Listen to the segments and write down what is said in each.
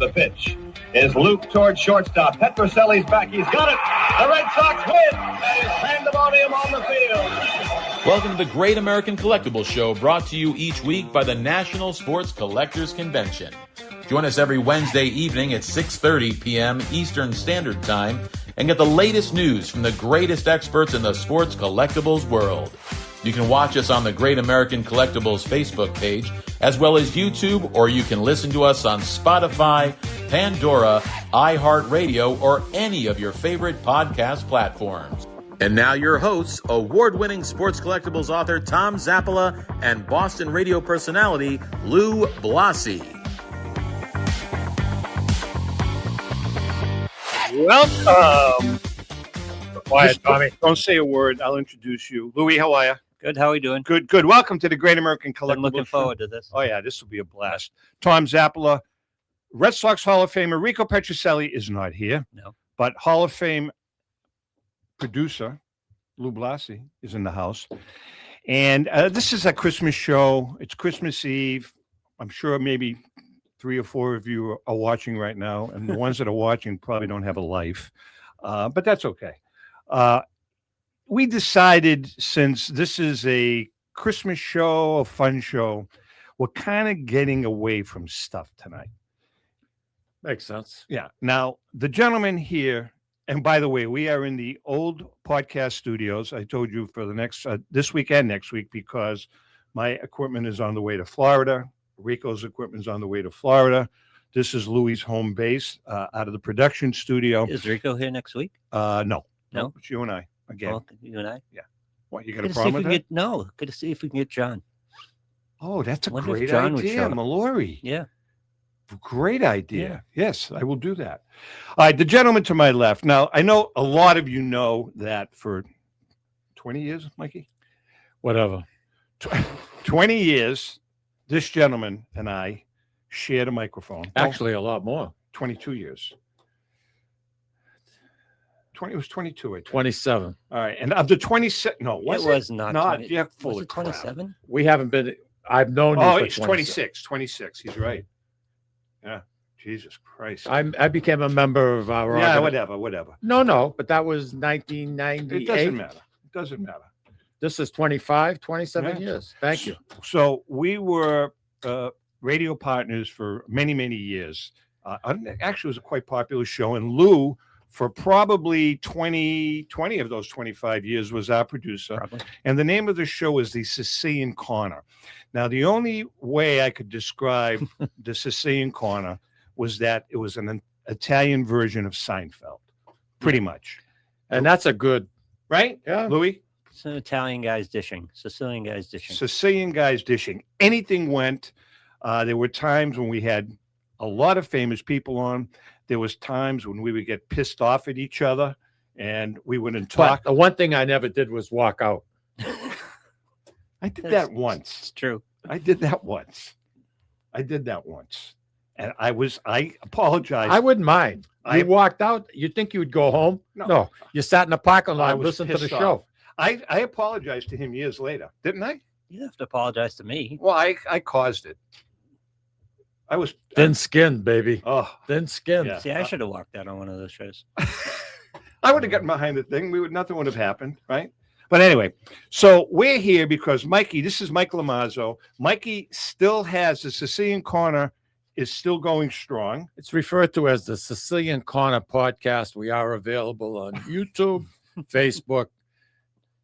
the pitch is Luke towards shortstop. Petroselli's back. He's got it. The Red Sox win. That is pandemonium on the field. Welcome to the Great American Collectibles Show, brought to you each week by the National Sports Collectors Convention. Join us every Wednesday evening at 6:30 p.m. Eastern Standard Time and get the latest news from the greatest experts in the sports collectibles world. You can watch us on the Great American Collectibles Facebook page, as well as YouTube, or you can listen to us on Spotify, Pandora, iHeartRadio, or any of your favorite podcast platforms. And now your hosts, award-winning sports collectibles author Tom Zappola and Boston radio personality Lou Blasi. Welcome. Quiet, Tommy. Don't say a word. I'll introduce you. Louis, how are you? Good. How are you doing? Good, good. Welcome to the Great American Collectibles. I'm looking forward to this. Oh, yeah, this will be a blast. Tom Zappola, Red Sox Hall of Famer. Rico Petroselli is not here. No. But Hall of Fame producer Lou Blasi is in the house. And this is a Christmas show. It's Christmas Eve. I'm sure maybe 3 or 4 of you are watching right now. And the ones that are watching probably don't have a life. But that's okay. We decided, since this is a Christmas show, a fun show, we're kind of getting away from stuff tonight. Makes sense. Yeah. Now, the gentleman here, and by the way, we are in the old podcast studios. I told you for the next, this week and next week, because my equipment is on the way to Florida. Rico's equipment is on the way to Florida. This is Louis' home base out of the production studio. Is Rico here next week? No. No? It's you and I again. Well, you and I? Yeah. What, you got a problem with that? No. Good to see if we can get John. Oh, that's a Wonder if great John would idea, show up. Mallory. Yeah. Great idea. Yes, I will do that. All right, the gentleman to my left. Now, I know a lot of you know that for 20 years, Mikey? Whatever. 20 years, this gentleman and I shared a microphone. Actually, a lot more. 22 years. It was 22, I think. 27. All right, and of the 27, no, It was not 20. Yeah, full Was of it crap. 27? We haven't been. I've known you. Oh, for it's 26. He's right. Yeah, Jesus Christ. I became a member of our. Yeah, whatever. No, but that was 1998. It doesn't matter. It doesn't matter. This is 27 Yeah. years. Thank you. So we were radio partners for many, many years. Actually, it was a quite popular show. And Lou, for probably 20 of those 25 years, was our producer. Probably. And the name of the show is the Sicilian Corner. Now, the only way I could describe the Sicilian Corner was that it was an Italian version of Seinfeld, pretty much. And that's a good. Right? Yeah. Louis? It's an Italian guy's dishing. Sicilian guy's dishing. Sicilian guys dishing. Anything went. There were times when we had a lot of famous people on. There was times when we would get pissed off at each other and we wouldn't talk. But the one thing I never did was walk out. I did that once. It's true. I did that once. And I apologized. I wouldn't mind. I You walked out. You think you would go home? No. You sat in the parking lot I and was listened to the pissed show. off. I apologized to him years later, didn't I? You don't have to apologize to me. Well, I caused it. I was Thin skin, baby. Oh, Thin skin. Yeah. See, I should have walked out on one of those shows. I would have gotten behind the thing. Nothing would have happened, right? But anyway, so we're here because Mikey, this is Mike LOMAZZO. Mikey still has the Sicilian Corner is still going strong. It's referred to as the Sicilian Corner podcast. We are available on YouTube, Facebook,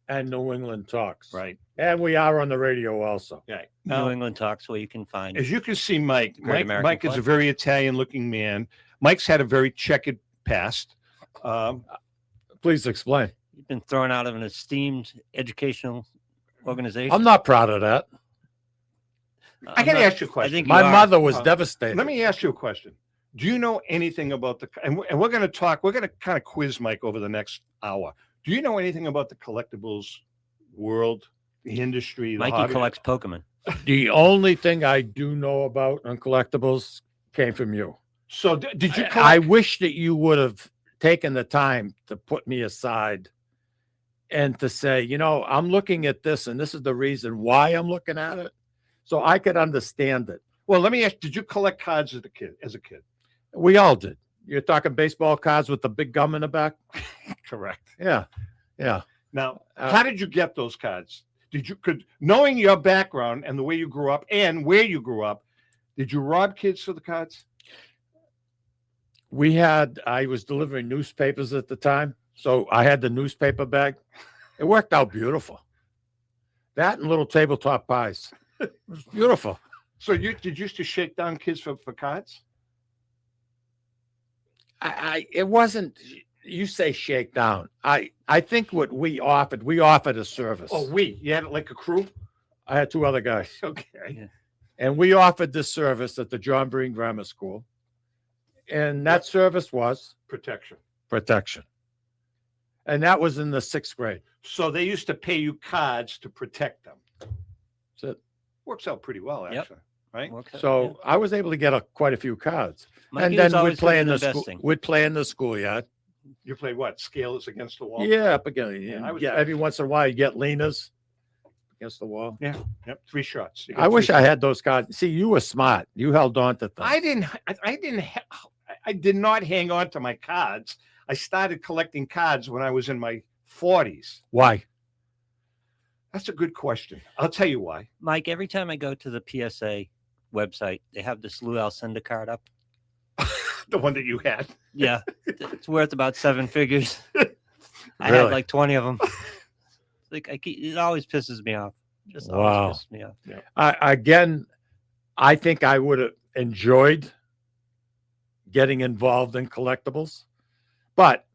and New England Talks. Right. And we are on the radio also. Right. New Now, England Talks, where you can find. as you can see, Mike American Mike is a flag. very Italian-looking man. Mike's had a very checkered past. Please explain. You've been thrown out of an esteemed educational organization. I'm not proud of that. I got to ask you a I question. think My you are. mother was Uh, devastated. Let me ask you a question. Do you know anything about the, and we're going to talk, we're going to kind of quiz Mike over the next hour. Do you know anything about the collectibles world, the industry? The Mikey hobby? collects Pokemon. The only thing I do know about on collectibles came from you. So did you collect? I wish that you would have taken the time to put me aside and to say, you know, I'm looking at this and this is the reason why I'm looking at it. So I could understand it. Well, let me ask, did you collect cards as a kid? We all did. You're talking baseball cards with the big gum in the back? Correct. Yeah. Yeah. Now, how did you get those cards? Knowing your background and the way you grew up and where you grew up, did you rob kids for the cards? I was delivering newspapers at the time. So I had the newspaper bag. It worked out beautiful. That and little tabletop pies. It was beautiful. So you used to shake down kids for cards? It wasn't, you say shake down. I think what we offered a service. Oh, you had like a crew? I had two other guys. Okay. Yeah. And we offered this service at the John Breen Grammar School. And that service was protection. And that was in the 6th grade. So they used to pay you cards to protect them. That's it. Works out pretty well, Yep. actually. Right? So I was able to get quite a few cards. Mikey and was then always we'd play good in the at school. investing. We'd play in the schoolyard. You played what? Scales against the wall? Yeah, up again. Yeah, Yeah, every once in a while you get leaners against the wall. Yeah. Yep. 3 shots. I wish I had those cards. See, you were smart. You held on to things. I did not hang on to my cards. I started collecting cards when I was in my 40s. Why? That's a good question. I'll tell you why. Mike, every time I go to the PSA website, they have this Lou Alcindor card up. The one that you had. Yeah, it's worth about 7 figures. I had Really? like 20 of them. It always pisses me off. Just Wow. always pisses me off. I think I would have enjoyed getting involved in collectibles, but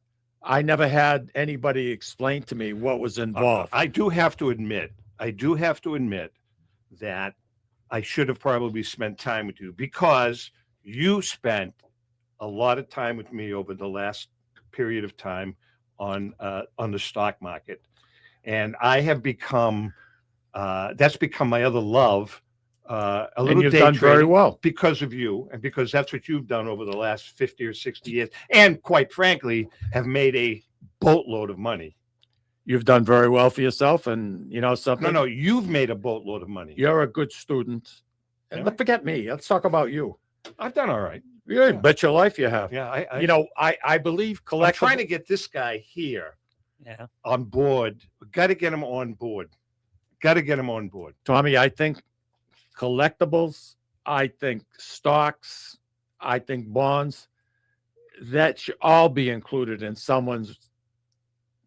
I never had anybody explain to me what was involved. I do have to admit that I should have probably spent time with you because you spent a lot of time with me over the last period of time on the stock market. And I have become, that's become my other love. A little And you've day done very trading well. because of you and because that's what you've done over the last 50 or 60 years. And quite frankly, have made a boatload of money. You've done very well for yourself, and you know something. No, you've made a boatload of money. You're a good student. And Yeah. forget me. Let's talk about you. I've done all right. Yeah, bet your life you have. Yeah, I believe I'm trying collectibles. to get this guy here Yeah. on board. Got to get him on board. Tommy, I think collectibles, I think stocks, I think bonds, that should all be included in someone's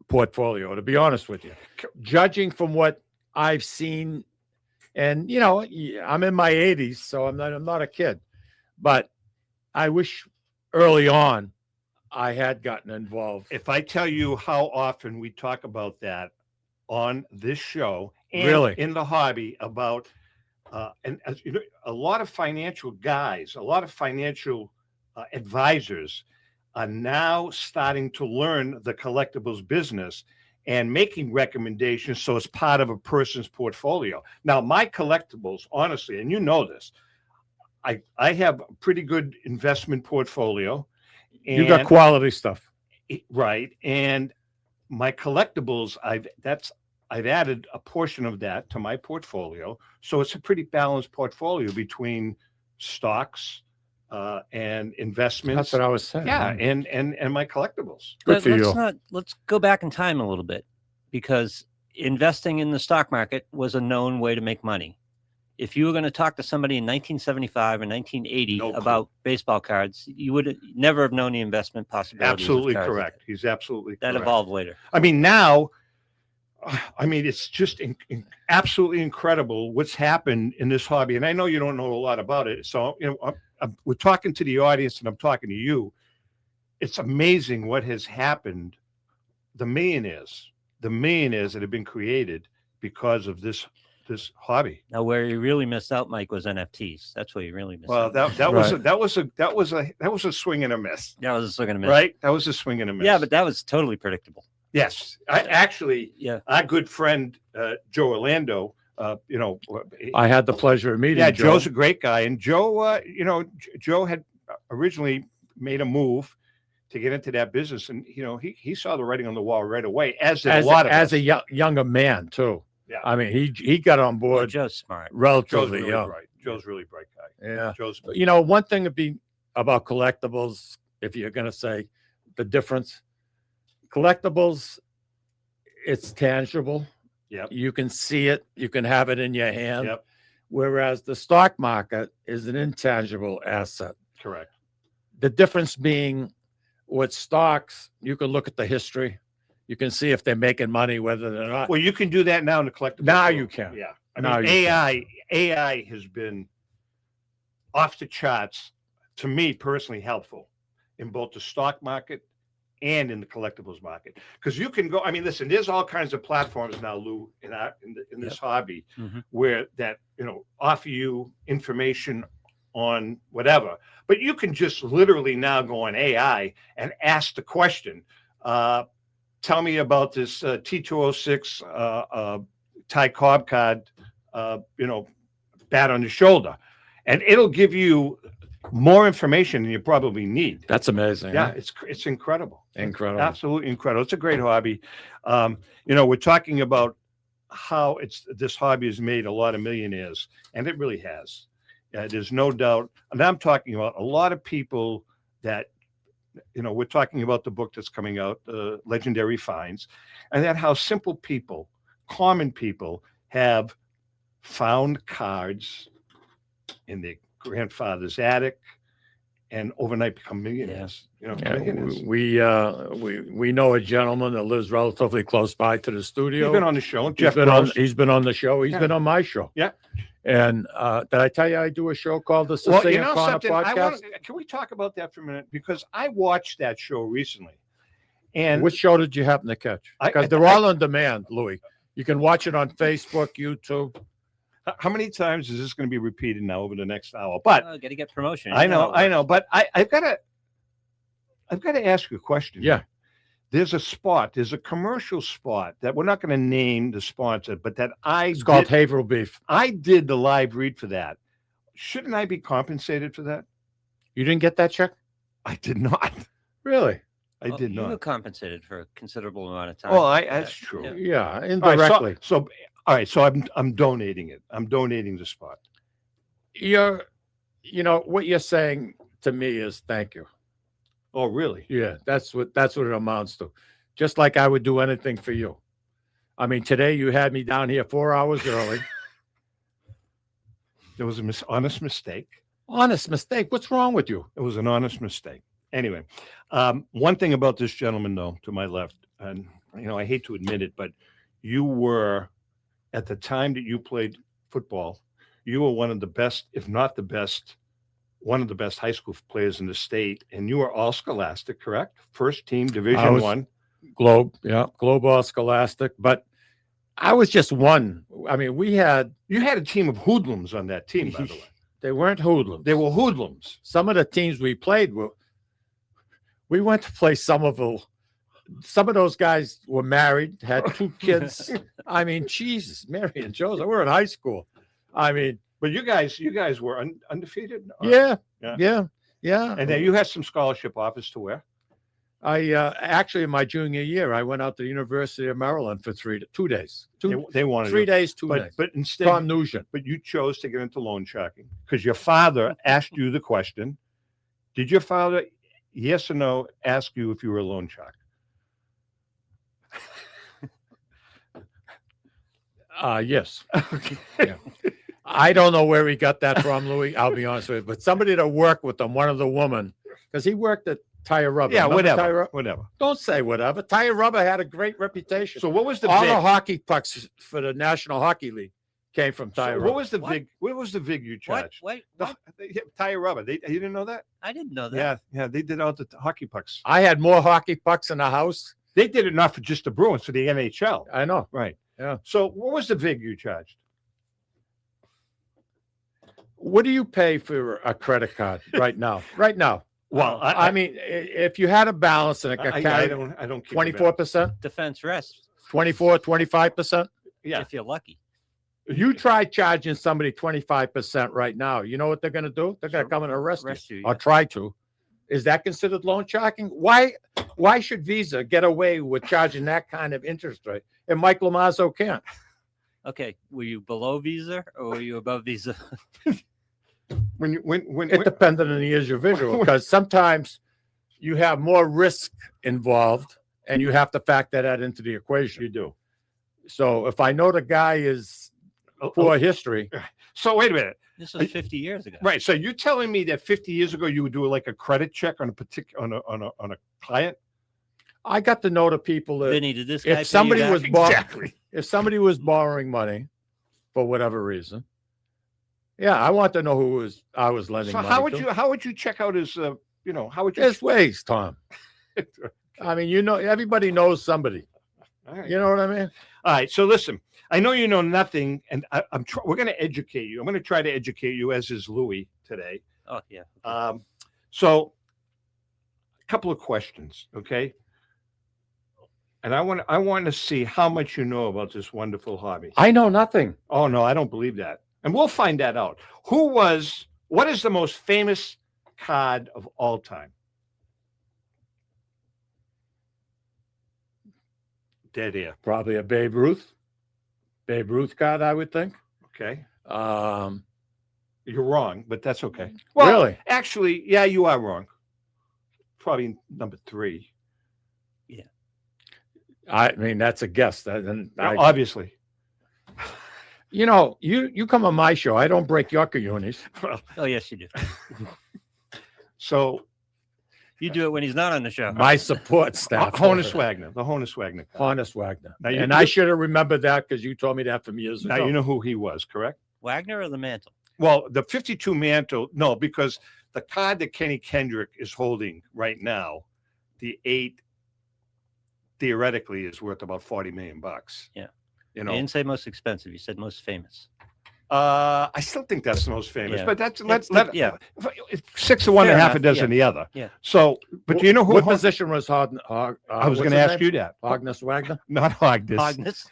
portfolio, to be honest with you. Judging from what I've seen, and I'm in my 80s, so I'm not a kid, but I wish early on I had gotten involved. If I tell you how often we talk about that on this show and Really? in the hobby about and as you know, a lot of financial guys, a lot of financial advisors are now starting to learn the collectibles business and making recommendations so it's part of a person's portfolio. Now, my collectibles, honestly, and you know this, I have a pretty good investment portfolio. You got quality stuff. Right. And my collectibles, I've added a portion of that to my portfolio. So it's a pretty balanced portfolio between stocks and investments. That's what I was saying. Yeah, and my collectibles. Good for you. Let's go back in time a little bit, because investing in the stock market was a known way to make money. If you were going to talk to somebody in 1975 or 1980 No clue. about baseball cards, you would never have known the investment possibilities. of Absolutely cards. correct. He's absolutely That correct. evolved later. I mean, now, it's just absolutely incredible what's happened in this hobby. And I know you don't know a lot about it. So, we're talking to the audience and I'm talking to you. It's amazing what has happened. The millionaires that have been created because of this hobby. Now, where you really missed out, Mike, was NFTs. That's where you really missed Well, out. that was a swing and a miss, That was a swing and a miss. right? That was a swing and a miss. Yeah, but that was totally predictable. yes, Yeah. our good friend Joe Orlando. I had the pleasure of meeting yeah, Joe. Joe's a great guy, and Joe, Joe had originally made a move to get into that business, and he saw the writing on the wall right away, as did a lot of us. a younger man too. Yeah. I mean, he got on Well, board Joe's smart. Joe's relatively really young. bright. Joe's really bright guy. Yeah. Joe's One thing to be about collectibles, if you're going to say the difference, collectibles, it's tangible. Yep. You can see it. You can have it in your hand. Yep. Whereas the stock market is an intangible asset. Correct. The difference being with stocks, you can look at the history. You can see if they're making money, whether they're not. Well, you can do that now in the collectible. Now world. you can. Yeah. I Now mean, you AI has been off the charts, to me personally, helpful in both the stock market and in the collectibles market. Because you can go, I mean, listen, there's all kinds of platforms now, Lou, in this hobby where that, offer you information on whatever. But you can just literally now go on AI and ask the question, tell me about this T206 Ty Cobb card, bat on the shoulder. And it'll give you more information than you probably need. That's amazing. Yeah, Huh? it's incredible. Incredible. Absolutely incredible. It's a great hobby. We're talking about how this hobby has made a lot of millionaires, and it really has. There's no doubt. And I'm talking about a lot of people that, we're talking about the book that's coming out, Legendary Finds, and that how simple people, common people, have found cards in their grandfather's attic and overnight become millionaires. Millionaires. We know a gentleman that lives relatively close by to the studio. He's been on the show. He's been on the show. He's Yeah. been on my show. Yeah. And did I tell you I do a show called the Sicilian Corner Podcast? Can we talk about that for a minute? Because I watched that show recently. And Which show did you happen to catch? Because they're all on demand, Louis. You can watch it on Facebook, YouTube. how many times is this going to be repeated now over the next hour? But got to get promotion. I know. But I've got to ask you a question. Yeah. There's a commercial spot that we're not going to name the sponsor, but that It's called Haverhill Beef. I did the live read for that. Shouldn't I be compensated for that? You didn't get that check? I did not. Really? I did You were not. compensated for a considerable amount of time. Oh, that's true. Yeah, All indirectly. right, so all right, so I'm donating it. I'm donating the spot. What you're saying to me is thank you. Oh, really? Yeah, that's what it amounts to. Just like I would do anything for you. I mean, today you had me down here 4 hours early. There was an honest mistake. Honest mistake. What's wrong with you? It was an honest mistake. Anyway, one thing about this gentleman, though, to my left, and I hate to admit it, but you were, at the time that you played football, you were one of the best, if not the best, one of the best high school players in the state, and you were all Scholastic, correct? First team, Division I. Globe, yeah, Globe All Scholastic, but I was just one. I mean, you had a team of hoodlums on that team, by the way. They weren't hoodlums. They were hoodlums. Some of the teams we played we went to play Somerville. Some of those guys were married, had 2 kids. I mean, Jesus, Mary and Joseph, we're in high school. I mean, but you guys were undefeated. Yeah. And then you had some scholarship offers to where? I actually in my junior year, I went out to the University of Maryland for 2 days. They wanted 3 days, 2 days. But instead, Tom Nugent. But you chose to get into loan sharking because your father asked you the question. Did your father, yes or no, ask you if you were a loan shark? Yes. Okay. Yeah. I don't know where he got that from, Louis. I'll be honest with you. But somebody that worked with him, one of the women, because he worked at Tire Rubber. Yeah, Remember whatever. Don't say whatever. Tire Rubber had a great reputation. So what was the all vig? the hockey pucks for the National Hockey League came from Tire Rubber. What was the vig? What was the vig you charged? What? Tire Rubber. You didn't know that? I didn't know that. Yeah. They did all the hockey pucks. I had more hockey pucks in the house. They did it not for just the Bruins, for the NHL. I know. Right. Yeah. So what was the vig you charged? What do you pay for a credit card right now? Right now. Well, I mean, if you had a balance and it got I carried, don't 24%, Defense rest. 24, 25%. Yeah. If you're lucky. You try charging somebody 25% right now. You know what they're going to do? They're going to come and arrest you, or try to. Is that considered loan sharking? Why should Visa get away with charging that kind of interest rate and Mike LOMAZZO can't? Okay, were you below Visa or were you above Visa? It depended on the years your visual, because sometimes you have more risk involved, and you have to factor that into the equation. you do. So if I know the guy is poor history, So wait a minute. This was 50 years ago. Right. So you're telling me that 50 years ago you would do like a credit check on a particular on a client? I got to know the people that Vinny, did this guy pay if somebody you was back? if somebody was borrowing money for whatever reason, yeah, I want to know who I was lending So money to. how would you check out his how would you There's ways, Tom. I mean, everybody knows somebody. All right. You know what I mean? All right. So listen, I know you know nothing, and we're going to educate you. I'm going to try to educate you, as is Louis today. Oh, yeah. So a couple of questions, okay? And I want to see how much you know about this wonderful hobby. I know nothing. Oh no, I don't believe that. And we'll find that out. What is the most famous card of all time? Dead air. Probably a Babe Ruth card, I would think. Okay. Um, You're wrong, but that's okay. Really? Actually, yeah, you are wrong. Probably number 3. I mean, that's a guess. Obviously. You come on my show. I don't break your unis. Oh, yes, you do. So You do it when he's not on the show. My support staff. Honus Wagner, the Honus Wagner. Honus Wagner. Now, I should have remembered that because you told me that from years ago. Now you know who he was, correct? Wagner or the Mantle? Well, the 52 mantle, no, because the card that Kenny Kendrick is holding right now, the 8 theoretically is worth about $40 million. Yeah. You You know, didn't say most expensive. You said most famous. I still think that's the most famous, Yeah. but that's yeah. 6 of one Fair and half enough, a dozen yeah. the other. Yeah. So, but you know who? What position was I was going to ask you that. Honus Wagner? Not Hognes.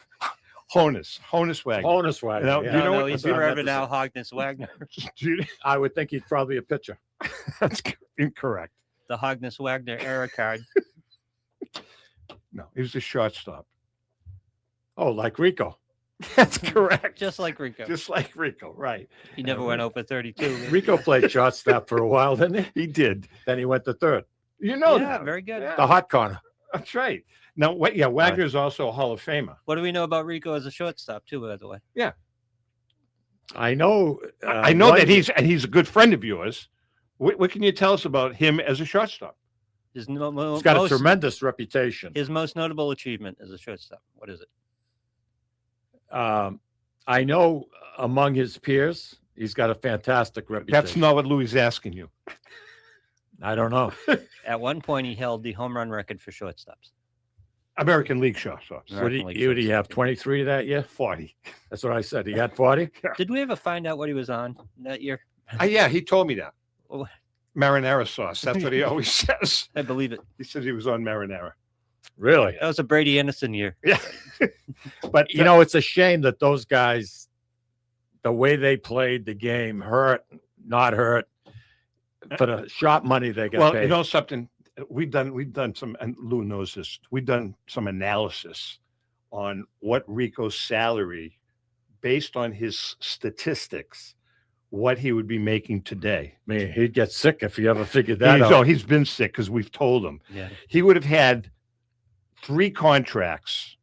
Hogness? Honus Wagner. Honus Wagner. Now, yeah. you know No, what- he's That's what I meant forever to now say. Hogness Wagner. I would think he's probably a pitcher. That's incorrect. The Hogness Wagner era card. No, he was a shortstop. Oh, like Rico. That's correct. Just like Rico. Just like Rico, right? He never went over 32. Rico played shortstop for a while, didn't he? He did. Then he went to third. You know Yeah, that. very good. Yeah. The hot corner. That's right. Now, Wagner is also a Hall of Famer. What do we know about Rico as a shortstop, too, by the way? I know. I know that he's a good friend of yours. What can you tell us about him as a shortstop? His, He's got a tremendous reputation. his most notable achievement as a shortstop. What is it? I know among his peers, he's got a fantastic reputation. That's not what Louis is asking you. I don't know. At one point, he held the home run record for shortstops. American League shortstops. What American League did he shortstop. have? 23 that year? 40. That's what I said. He had 40? Did we ever find out what he was on that year? Yeah, he told me that. Oh. Marinara sauce. That's what he always says. I believe it. He said he was on marinara. Really? That was a Brady Anderson year. Yeah. But You know, it's a shame that those guys, the way they played the game, hurt, not hurt, for the shot money they get well, paid. you know something, we've done some, and Lou knows this. We've done some analysis on what Rico's salary, based on his statistics, what he would be making today. I mean, he'd get sick if he ever figured that out. He's been sick because we've told him. Yeah. He would have had 3 contracts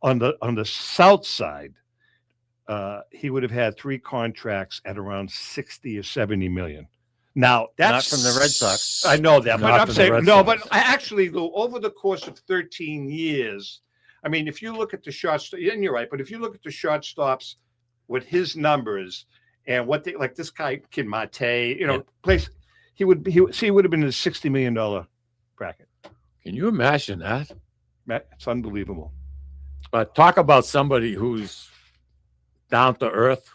on the south side. He would have had 3 contracts at around 60 or 70 million. Now that's Not from the Red Sox. I know that, but Not I'm from the saying Red no. Sox. But I actually, Lou, over the course of 13 years, I mean, if you look at the shortstop, and you're right, but if you look at the shortstops with his numbers and what they like, this guy Kid Mate, place, he would have been in the $60 million bracket. Can you imagine that? It's unbelievable. But talk about somebody who's down to earth.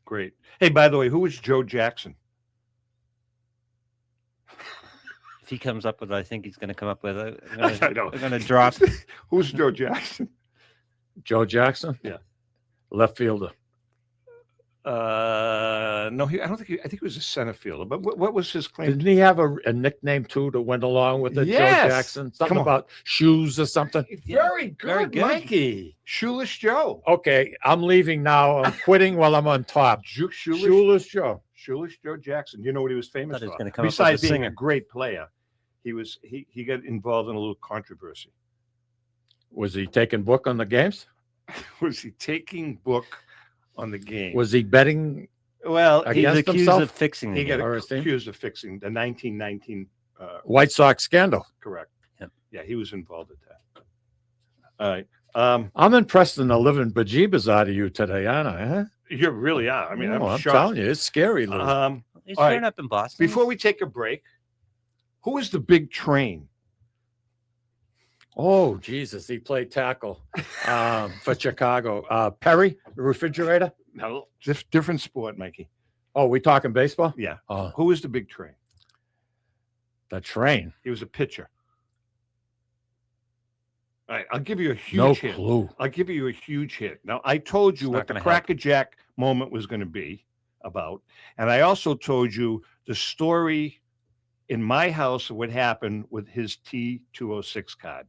Great. Hey, by the way, who is Joe Jackson? If he comes up with what I think he's going to come up with, I I'm know. going to drop. Who's Joe Jackson? Joe Jackson? Yeah. Left fielder. No, I don't think. I think he was a center fielder. But what was his claim? Didn't he have a nickname too that went along with it? Yes. Joe Jackson? Something Come on. about shoes or something? Very good, Very good. Mikey. Shoeless Joe. Okay, I'm leaving now. I'm quitting while I'm on top. Shoeless. Shoeless Joe. Shoeless Joe Jackson. You know what he was famous Thought he was for? gonna come up as Besides a being singer. a great player, he got involved in a little controversy. Was he taking book on the games? Was he taking book on the game? Was he betting? Well, I he, guess- He's against accused himself? of fixing the he got game. Or is he? accused of fixing the 1919. White Sox scandal. Correct. Yep. Yeah, he was involved with that. All right. I'm impressed in the living bejeebers out of you today, aren't I? Huh? You really are. I mean, Oh, I'm I'm shocked. telling you, it's scary. Lou. He's all right. turning up in Boston. Before we take a break, who is the big train? Oh, Jesus. He played tackle for Chicago. Perry, the refrigerator. No, different sport, Mikey. Oh, we talking baseball? Yeah. Oh, Who is the big train? the train. He was a pitcher. All right, I'll give you a huge No hint. clue. I'll give you a huge hit. Now, I told you It's what not the gonna Cracker Jack moment was going to be about. And I also told you the story in my house of what happened with his T206 card.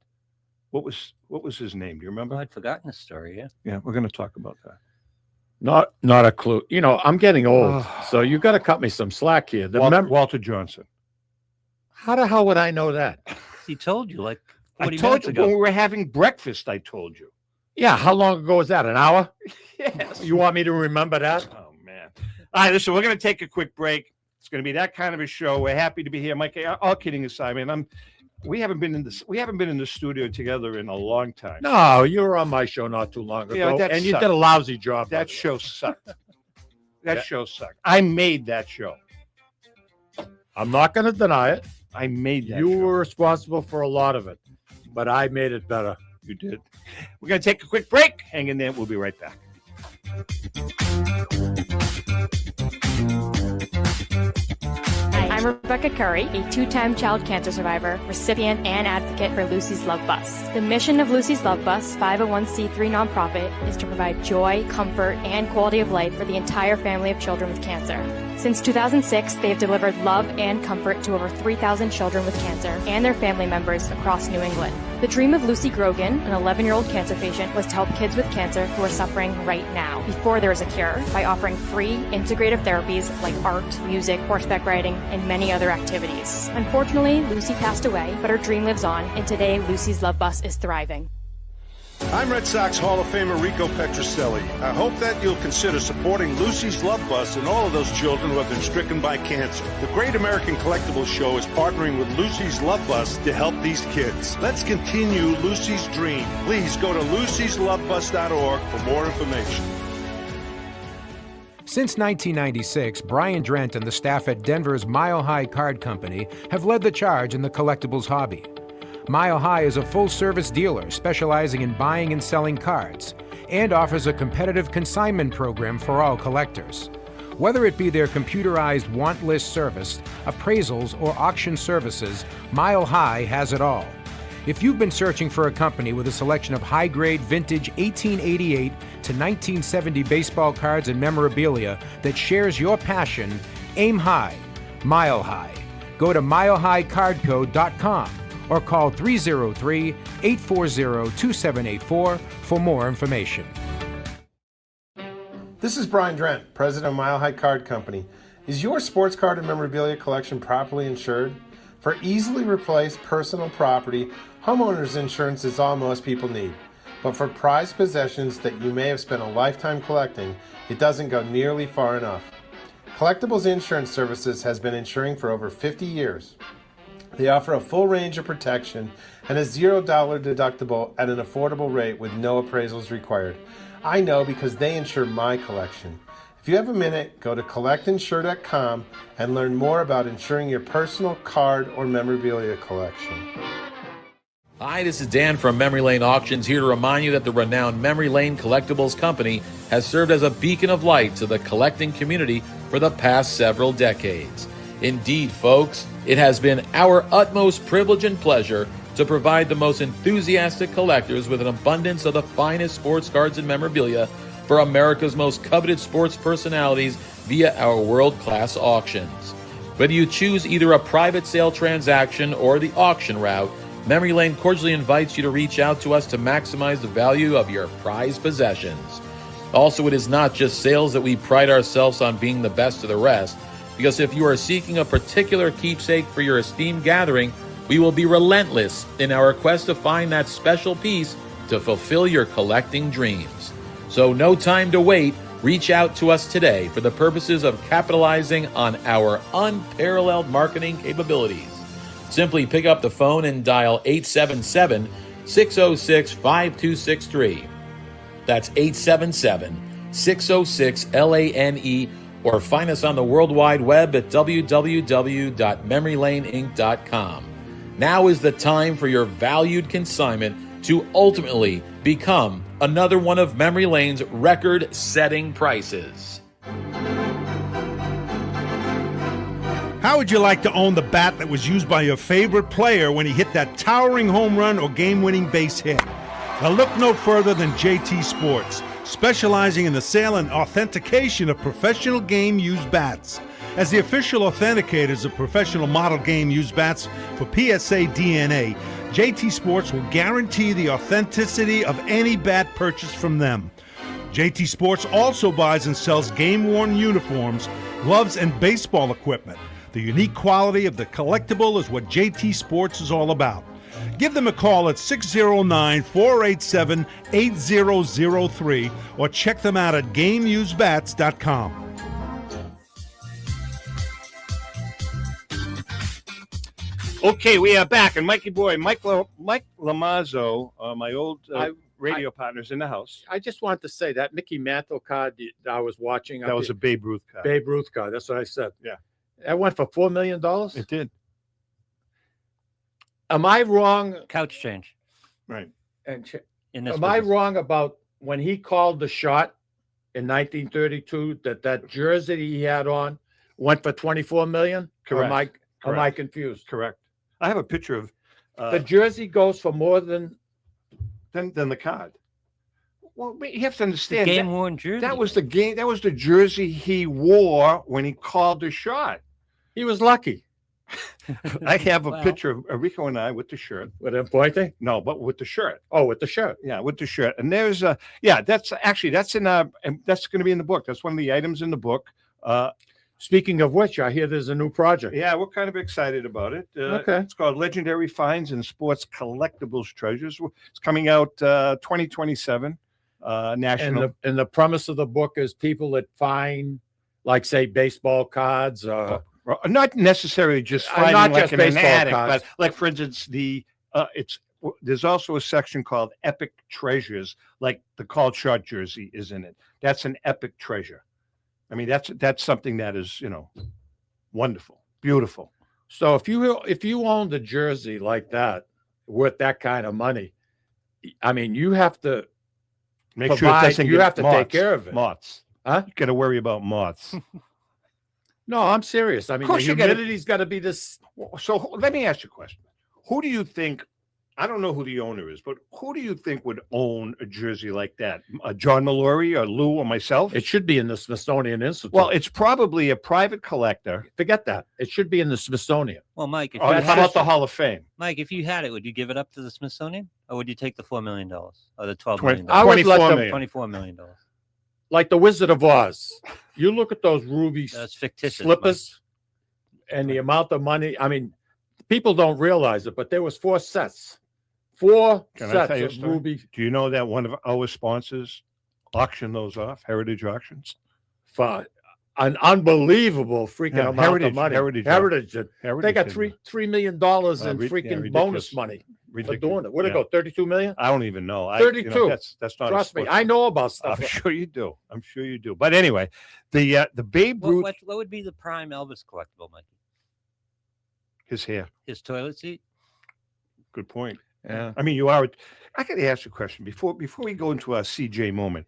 What was his name? Do you Oh, remember? I'd forgotten the story. Yeah. Yeah, we're going to talk about that. Not a clue. You know, I'm getting old, Oh. so you got to cut me some slack here. Walter Johnson. How the hell would I know that? He told you like I 40 told minutes you ago. when we were having breakfast, I told you. Yeah, how long ago was that? An hour? Yes. You want me to remember that? Oh, man. All right, listen, we're going to take a quick break. It's going to be that kind of a show. We're happy to be here, Mike. All kidding aside, man, we haven't been in the studio together in a long time. No, you were on my show not too long Yeah, ago, that and you sucked. did a lousy job. by That the way. show sucked. That Yeah. show sucked. I made that show. I'm not going to deny it. I made that You show. were responsible for a lot of it, but I made it better. You did. We're going to take a quick break. Hang in there. We'll be right back. I'm Rebecca Curry, a two-time child cancer survivor, recipient, and advocate for Lucy's Love Bus. The mission of Lucy's Love Bus, 501c3 nonprofit, is to provide joy, comfort, and quality of life for the entire family of children with cancer. Since 2006, they have delivered love and comfort to over 3,000 children with cancer and their family members across New England. The dream of Lucy Grogan, an 11-year-old cancer patient, was to help kids with cancer who are suffering right now, before there is a cure, by offering free, integrative therapies like art, music, horseback riding, and many other activities. Unfortunately, Lucy passed away, but her dream lives on, and today Lucy's Love Bus is thriving. I'm Red Sox Hall of Famer Rico Petrocelli. I hope that you'll consider supporting Lucy's Love Bus and all of those children who have been stricken by cancer. The Great American Collectibles Show is partnering with Lucy's Love Bus to help these kids. Let's continue Lucy's dream. Please go to lucyslovebus.org for more information. Since 1996, Brian Drent and the staff at Denver's Mile High Card Company have led the charge in the collectibles hobby. Mile High is a full-service dealer specializing in buying and selling cards and offers a competitive consignment program for all collectors. Whether it be their computerized want list service, appraisals, or auction services, Mile High has it all. If you've been searching for a company with a selection of high-grade vintage 1888 to 1970 baseball cards and memorabilia that shares your passion, aim high, Mile High. Go to milehighcardco.com or call 303-840-2784 for more information. This is Brian Drent, president of Mile High Card Company. Is your sports card and memorabilia collection properly insured? For easily replaced personal property, homeowners insurance is all most people need. But for prized possessions that you may have spent a lifetime collecting, it doesn't go nearly far enough. Collectibles Insurance Services has been insuring for over 50 years. They offer a full range of protection and a $0 deductible at an affordable rate with no appraisals required. I know because they insure my collection. If you have a minute, go to collectinsure.com and learn more about insuring your personal card or memorabilia collection. Hi, this is Dan from Memory Lane Auctions, here to remind you that the renowned Memory Lane Collectibles Company has served as a beacon of light to the collecting community for the past several decades. Indeed, folks, it has been our utmost privilege and pleasure to provide the most enthusiastic collectors with an abundance of the finest sports cards and memorabilia for America's most coveted sports personalities via our world-class auctions. Whether you choose either a private sale transaction or the auction route, Memory Lane cordially invites you to reach out to us to maximize the value of your prized possessions. Also, it is not just sales that we pride ourselves on being the best of the rest. because if you are seeking a particular keepsake for your esteemed gathering, we will be relentless in our quest to find that special piece to fulfill your collecting dreams. So no time to wait. Reach out to us today for the purposes of capitalizing on our unparalleled marketing capabilities. Simply pick up the phone and dial 877-606-5263. That's 877-606-LANE, or find us on the World Wide Web at www.memorylaneinc.com. Now is the time for your valued consignment to ultimately become another one of Memory Lane's record-setting prices. How would you like to own the bat that was used by your favorite player when he hit that towering home run or game-winning base hit? Now look no further than JT Sports, specializing in the sale and authentication of professional game-used bats. As the official authenticators of professional model game-used bats for PSA DNA, JT Sports will guarantee the authenticity of any bat purchased from them. JT Sports also buys and sells game-worn uniforms, gloves, and baseball equipment. The unique quality of the collectible is what JT Sports is all about. Give them a call at 609-487-8003 or check them out at GameUseBats.com. Okay, we are back, and Mikey boy, Mike LOMAZZO, my old radio partner's in the house. I just want to say that Mickey Mantle card that I was watching. That was a Babe Ruth card. Babe Ruth card. That's what I said. Yeah. That went for $4 million? It did. Am I wrong? Couch change. Right. Am I wrong about when he called the shot in 1932 that jersey he had on went for $24 million? Correct. Or am I confused? Correct. I have a picture of the jersey goes for more than the card. Well, you have to understand game worn jersey. That was the game. That was the jersey he wore when he called the shot. He was lucky. I have a picture of Rico and I with the shirt. With him pointing? No, but with the shirt. Oh, with the shirt. Yeah, with the shirt. And there's that's in and that's going to be in the book. That's one of the items in the book. Speaking of which, I hear there's a new project. Yeah, we're kind of excited about it. Okay. It's called Legendary Finds and Sports Collectibles Treasures. It's coming out 2027 national. And the premise of the book is people that find, like, say, baseball cards. Not necessarily just finding not like just in baseball an attic, cards. but like, for instance, there's also a section called Epic Treasures, like the called shot jersey is in it. That's an epic treasure. I mean, that's something that is, wonderful, beautiful. So if you owned a jersey like that worth that kind of money, I mean, you have to make sure it doesn't you get have to moths, take care of it. Moths. Huh? You got to worry about moths. No, I'm serious. I mean, the humidity's got to be this. So let me ask you a question. Who do you think? I don't know who the owner is, but who do you think would own a jersey like that? John Mallory or Lou or myself? It should be in the Smithsonian Institute. Well, it's probably a private collector. Forget that. It should be in the Smithsonian. Well, Mike, how about the Hall of Fame? Mike, if you had it, would you give it up to the Smithsonian, or would you take the $4 million or the $12 million? I would let them $24 million. Like the Wizard of Oz. You look at those ruby slippers and the amount of money. I mean, people don't realize it, but there was 4 sets. 4 sets of ruby. Do you know that one of our sponsors auctioned those off, Heritage Auctions? For an unbelievable freaking amount of money. Heritage. They got $3 million in freaking bonus money for doing it. Where'd it go? 32 million? I don't even know. 32. That's not. Trust me, I know about stuff. I'm sure you do. But anyway, the Babe Ruth. What would be the prime Elvis collectible, Mikey? His hair. His toilet seat. Good point. Yeah. I mean, I got to ask you a question before we go into our CJ moment.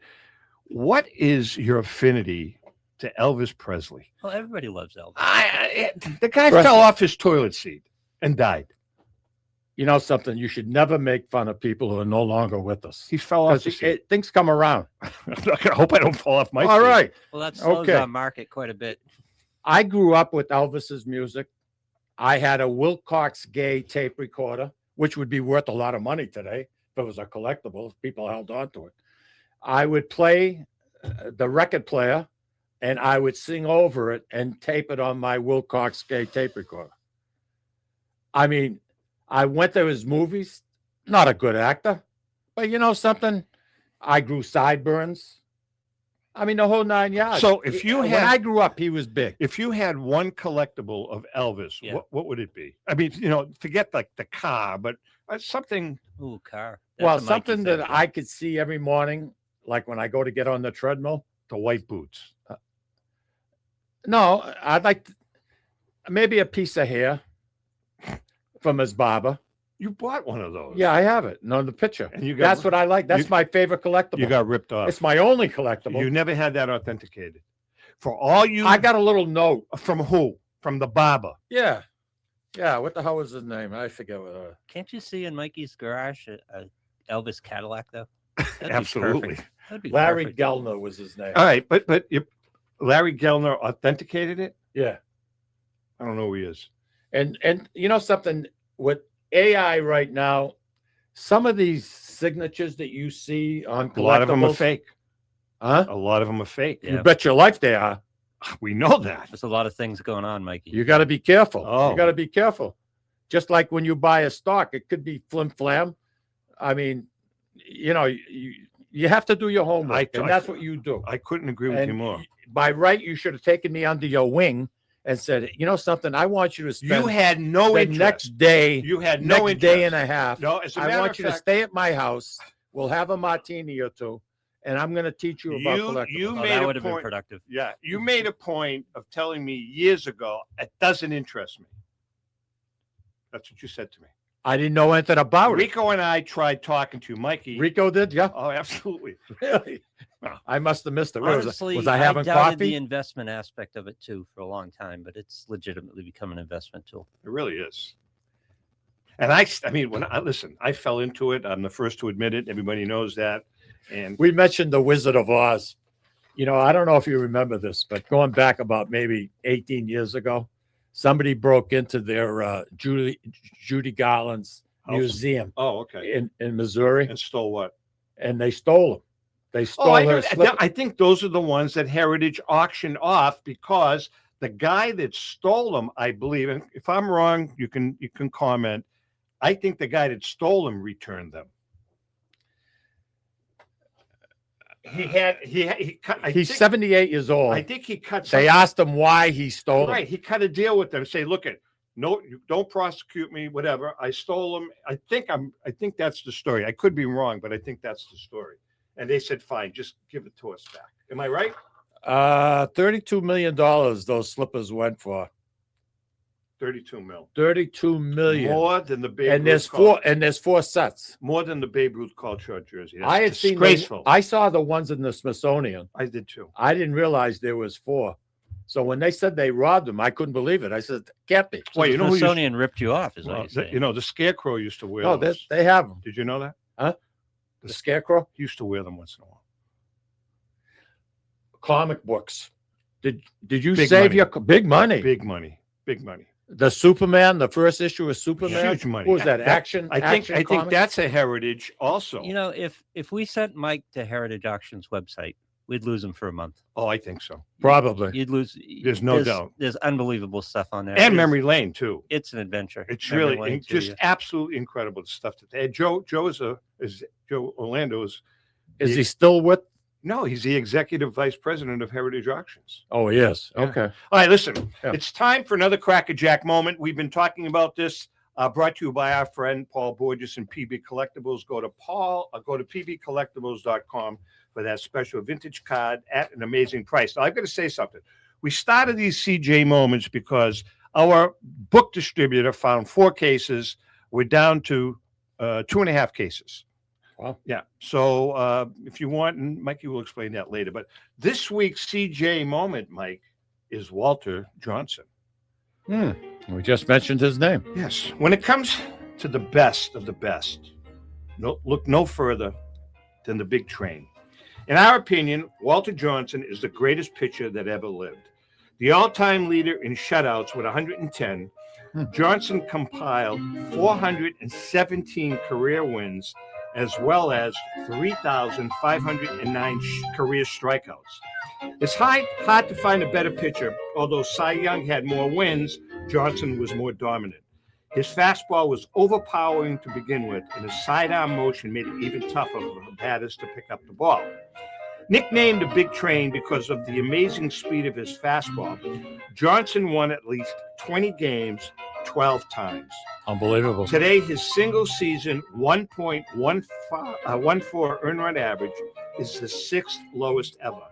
What is your affinity to Elvis Presley? Well, everybody loves Elvis. The guy fell off his toilet seat and died. You know something? You should never make fun of people who are no longer with us. He fell off the seat. Things come around. I hope I don't fall off my seat. All right. Well, that slows our market quite a bit. I grew up with Elvis's music. I had a Wilcox Gay tape recorder, which would be worth a lot of money today if it was a collectible, if people held on to it. I would play the record player and I would sing over it and tape it on my Wilcox tape recorder. I mean, I went to his movies, not a good actor, but you know something? I grew sideburns. I mean, the whole 9 yards. So if you when had, I grew up, he was big. if you had one collectible of Elvis, Yeah. what would it be? I mean, forget like the car, but something. Ooh, car. Well, That's a Mikey something thing. that I could see every morning, like when I go to get on the treadmill. The white boots. No, I'd like maybe a piece of hair from his barber. You bought one of those. Yeah, I have it. No, the picture. And you got, That's what I like. That's my favorite collectible. You got ripped off. It's my only collectible. You never had that authenticated. For all you, I got a little note. From who? From the barber. Yeah. Yeah. What the hell was his name? I forget what. Can't you see in Mikey's garage a Elvis Cadillac though? That'd be Absolutely. perfect. That'd be Larry perfect. Gellner was his name. All right, but Larry Gellner authenticated it. Yeah. I don't know who he is. And you know something with AI right now, some of these signatures that you see on A lot of them are collectibles- fake. Huh? A lot of them are fake. Yeah. You bet your life they are. We know that. There's a lot of things going on, Mikey. You got to be careful. Oh. You got to be careful. Just like when you buy a stock, it could be flim flam. I mean, you have to do your homework, and that's what you do. I couldn't agree with you more. By right, you should have taken me under your wing and said, you know something, I want you to spend You had no the interest. next day, You had no next interest. day and a half. No, as a I matter want of you to fact, stay at my house. We'll have a martini or two, and I'm going to teach you about collectibles. you Oh, made that a would have been point. productive. Yeah, you made a point of telling me years ago it doesn't interest me. That's what you said to me. I didn't know anything about Rico and I tried talking to Mikey. it. Rico did, yeah. Oh, absolutely. Really? I must have missed it. What Honestly, was I having doubted coffee? the investment aspect of it too for a long time, but it's legitimately become an investment tool. It really is. And I mean, when I fell into it. I'm the first to admit it. Everybody knows that. And We mentioned the Wizard of Oz. You know, I don't know if you remember this, but going back about maybe 18 years ago, somebody broke into their Judy Garland's museum oh, okay. in Missouri, And stole what? and they stole them. They stole I, her know. slipper. I think those are the ones that Heritage auctioned off because the guy that stole them, I believe, and if I'm wrong, you can comment. I think the guy that stole them returned them. He's 78 years old. I think he cut. They asked him why he stole them. Right, he cut a deal with them. Say, look, no, you don't prosecute me. Whatever. I stole them. I think that's the story. I could be wrong, but I think that's the story. And they said, fine, just give it to us back. Am I right? $32 million those slippers went for. 32 mil. 32 million. More than the Babe And there's Ruth four sets. More than the Babe Ruth called short jersey. That's I had seen disgraceful. I saw the ones in the Smithsonian. I did too. I didn't realize there was 4. So when they said they robbed them, I couldn't believe it. I said, "Can't be." Well, The you know who used, Smithsonian ripped you off, is what well, you're saying. the Scarecrow used to wear No, those. they have them. Did you know that? Huh? The Scarecrow? He used to wear them once in a while. Comic books. Did you Big save money. your big money? Big money. Big money. The Superman, the first issue of Superman. Huge money. What was that? That- Action. I think comics? that's a heritage also. You know, if we sent Mike to Heritage Auctions website, we'd lose him for a month. Oh, I think so. Probably. You'd lose. There's no doubt. There's unbelievable stuff on there. And It's- Memory Lane too. It's an adventure. It's Memory really Lane, too, just yeah. absolutely incredible stuff that they had. Joe Orlando is Is he still with? no, he's the executive vice president of Heritage Auctions. Oh, yes. Yeah. Okay. All right, listen, Yeah. it's time for another Crackerjack moment. We've been talking about this, brought to you by our friend Paul Borges and PB Collectibles. Go to pbcollectibles.com for that special vintage card at an amazing price. Now, I've got to say something. We started these CJ moments because our book distributor found 4 cases. We're down to 2.5 cases. Wow. Yeah. So if you want, and Mikey will explain that later, but this week's CJ moment, Mike, is Walter Johnson. We just mentioned his name. Yes. When it comes to the best of the best, look no further than the big train. In our opinion, Walter Johnson is the greatest pitcher that ever lived. The all-time leader in shutouts with 110, Johnson compiled 417 career wins as well as 3,509 career strikeouts. It's hard to find a better pitcher. Although Cy Young had more wins, Johnson was more dominant. His fastball was overpowering to begin with, and his sidearm motion made it even tougher for batters to pick up the ball. Nicknamed the Big Train because of the amazing speed of his fastball, Johnson won at least 20 games 12 times. Unbelievable. Today, his single season 1.14 earned run average is the 6th lowest ever.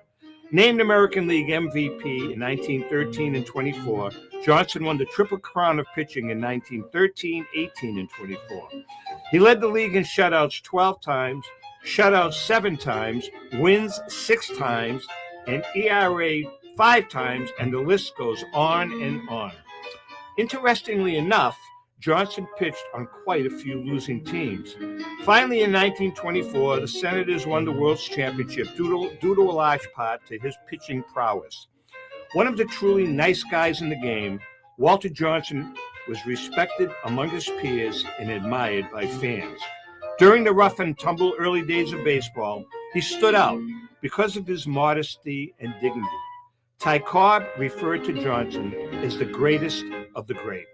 Named American League MVP in 1913 and 24, Johnson won the Triple Crown of pitching in 1913, 18, and 24. He led the league in shutouts 12 times, shutouts 7 times, wins 6 times, and ERA 5 times, and the list goes on and on. Interestingly enough, Johnson pitched on quite a few losing teams. Finally, in 1924, the Senators won the World's Championship due to a large part to his pitching prowess. One of the truly nice guys in the game, Walter Johnson was respected among his peers and admired by fans. During the rough and tumble early days of baseball, he stood out because of his modesty and dignity. Ty Cobb referred to Johnson as the greatest of the great.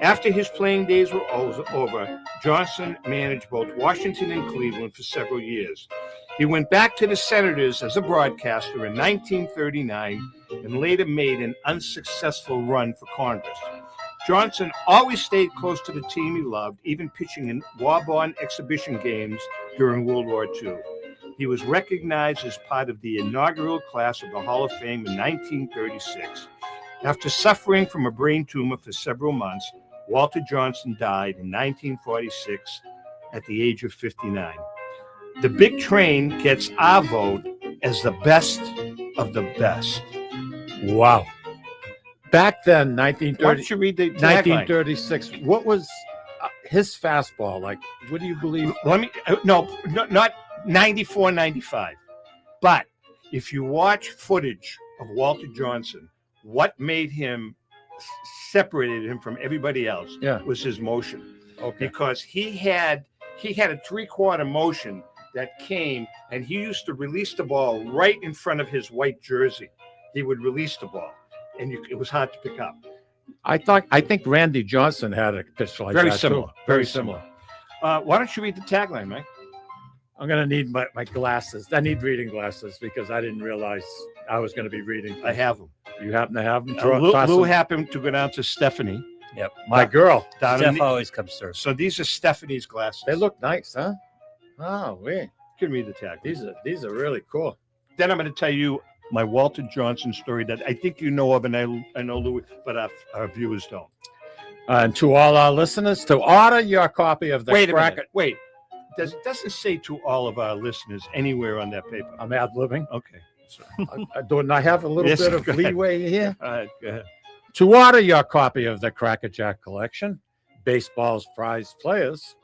After his playing days were over, Johnson managed both Washington and Cleveland for several years. He went back to the Senators as a broadcaster in 1939 and later made an unsuccessful run for Congress. Johnson always stayed close to the team he loved, even pitching in war-born exhibition games during World War II. He was recognized as part of the inaugural class of the Hall of Fame in 1936. After suffering from a brain tumor for several months, Walter Johnson died in 1946 at the age of 59. The Big Train gets our vote as the best of the best. Wow. Back then, Why 1930, don't you read the tagline? 1936, what was his fastball like? What do you believe? No, not 94, 95. But if you watch footage of Walter Johnson, what made him separated him from everybody else was his motion. Okay. Because he had a three-quarter motion that came, and he used to release the ball right in front of his white jersey. He would release the ball, and it was hard to pick up. I think Randy Johnson had a pitch like Very that similar. too. Very similar. Why don't you read the tagline, Mike? I'm going to need my glasses. I need reading glasses because I didn't realize I was going to be reading. I have them. You happen to have them? Lou happened to go down to Stephanie. Yep. My girl. Steph always comes through. So these are Stephanie's glasses. They look nice, huh? Oh, wait. You can read the tagline. These are really cool. Then I'm going to tell you my Walter Johnson story that I think you know of, and I know Lou, but our viewers don't. And to all our listeners, to order your copy of the Wait a Cracker. minute. Wait. It doesn't say to all of our listeners anywhere on that paper. I'm ad-libbing. Okay. Don't I have a little Yes, bit of go ahead. leeway here? All right, go ahead. To order your copy of the Cracker Jack collection, Baseball's Prized Players,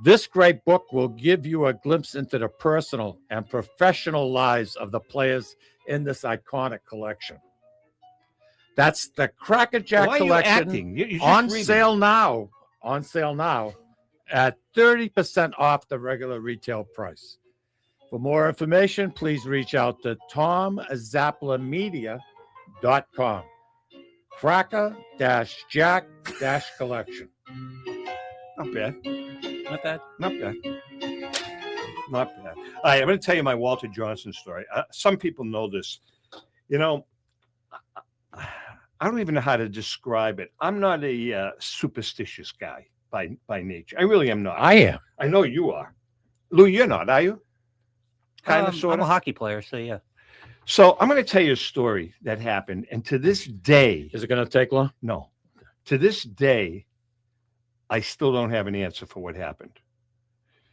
this great book will give you a glimpse into the personal and professional lives of the players in this iconic collection. That's the Cracker Jack Why are you collection acting? You just on read it. sale now. On sale now at 30% off the regular retail price. For more information, please reach out to tomzaplamedia.com. Cracker-Jack-Collection. Not bad. Not bad. Not bad. Not bad. All right, I'm going to tell you my Walter Johnson story. Some people know this. You know, I don't even know how to describe it. I'm not a superstitious guy by nature. I really am not. I am. I know you are. Lou, you're not, are you? Kind of, sort I'm of. a hockey player, so yeah. So I'm going to tell you a story that happened. And to this day, Is it going to take long? no, to this day, I still don't have an answer for what happened.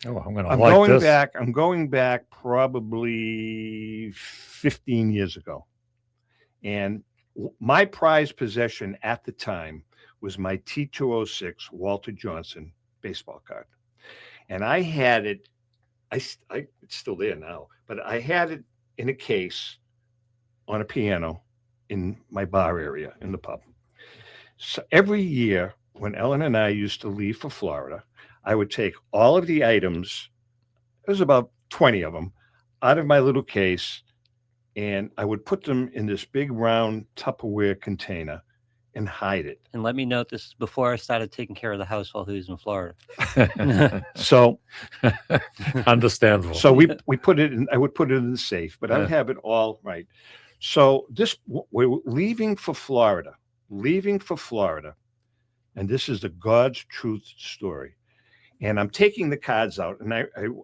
Oh, I'm going to I'm like going this. back. I'm going back probably 15 years ago. And my prized possession at the time was my T206 Walter Johnson baseball card. And I had it, it's still there now, but I had it in a case on a piano in my bar area in the pub. So every year when Ellen and I used to leave for Florida, I would take all of the items, there's about 20 of them, out of my little case, and I would put them in this big round Tupperware container and hide it. And let me note, this is before I started taking care of the house while he was in Florida. So Understandable. So we put it in, I would put it in the safe, but I'd have it all right. So we're leaving for Florida, and this is the God's truth story. And I'm taking the cards out, and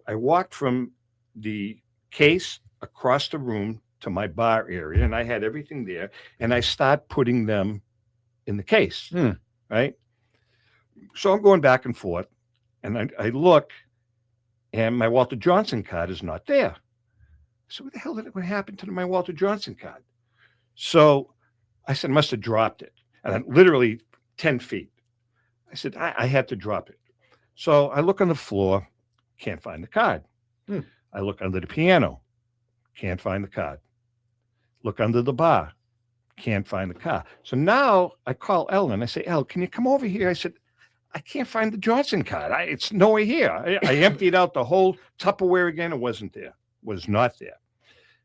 I walked from the case across the room to my bar area, and I had everything there, and I start putting them in the case, right? So I'm going back and forth, and I look, and my Walter Johnson card is not there. So what the hell what happened to my Walter Johnson card? So I said, must have dropped it. And I'm literally 10 feet. I said, I had to drop it. So I look on the floor, can't find the card. I look under the piano, can't find the card. Look under the bar, can't find the card. So now I call Ellen. I say, Elle, can you come over here? I said, I can't find the Johnson card. It's nowhere here. I emptied out the whole Tupperware again. It wasn't there. Was not there.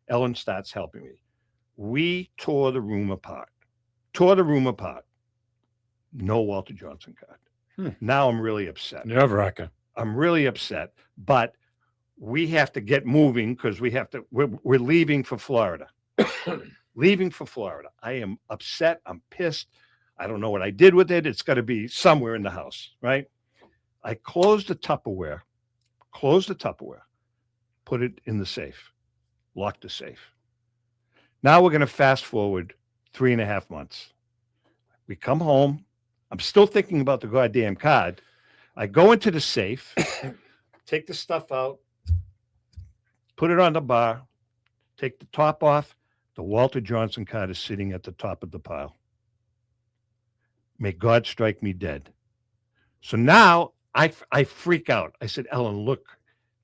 Ellen starts helping me. We tore the room apart. No Walter Johnson card. Now I'm really upset. Nerve-wracking. I'm really upset. But we have to get moving because we're leaving for Florida. Leaving for Florida. I am upset. I'm pissed. I don't know what I did with it. It's got to be somewhere in the house, right? I closed the Tupperware, put it in the safe, locked the safe. Now we're going to fast forward 3.5 months. We come home. I'm still thinking about the goddamn card. I go into the safe, take the stuff out, put it on the bar, take the top off. The Walter Johnson card is sitting at the top of the pile. May God strike me dead. So now I freak out. I said, Ellen, look,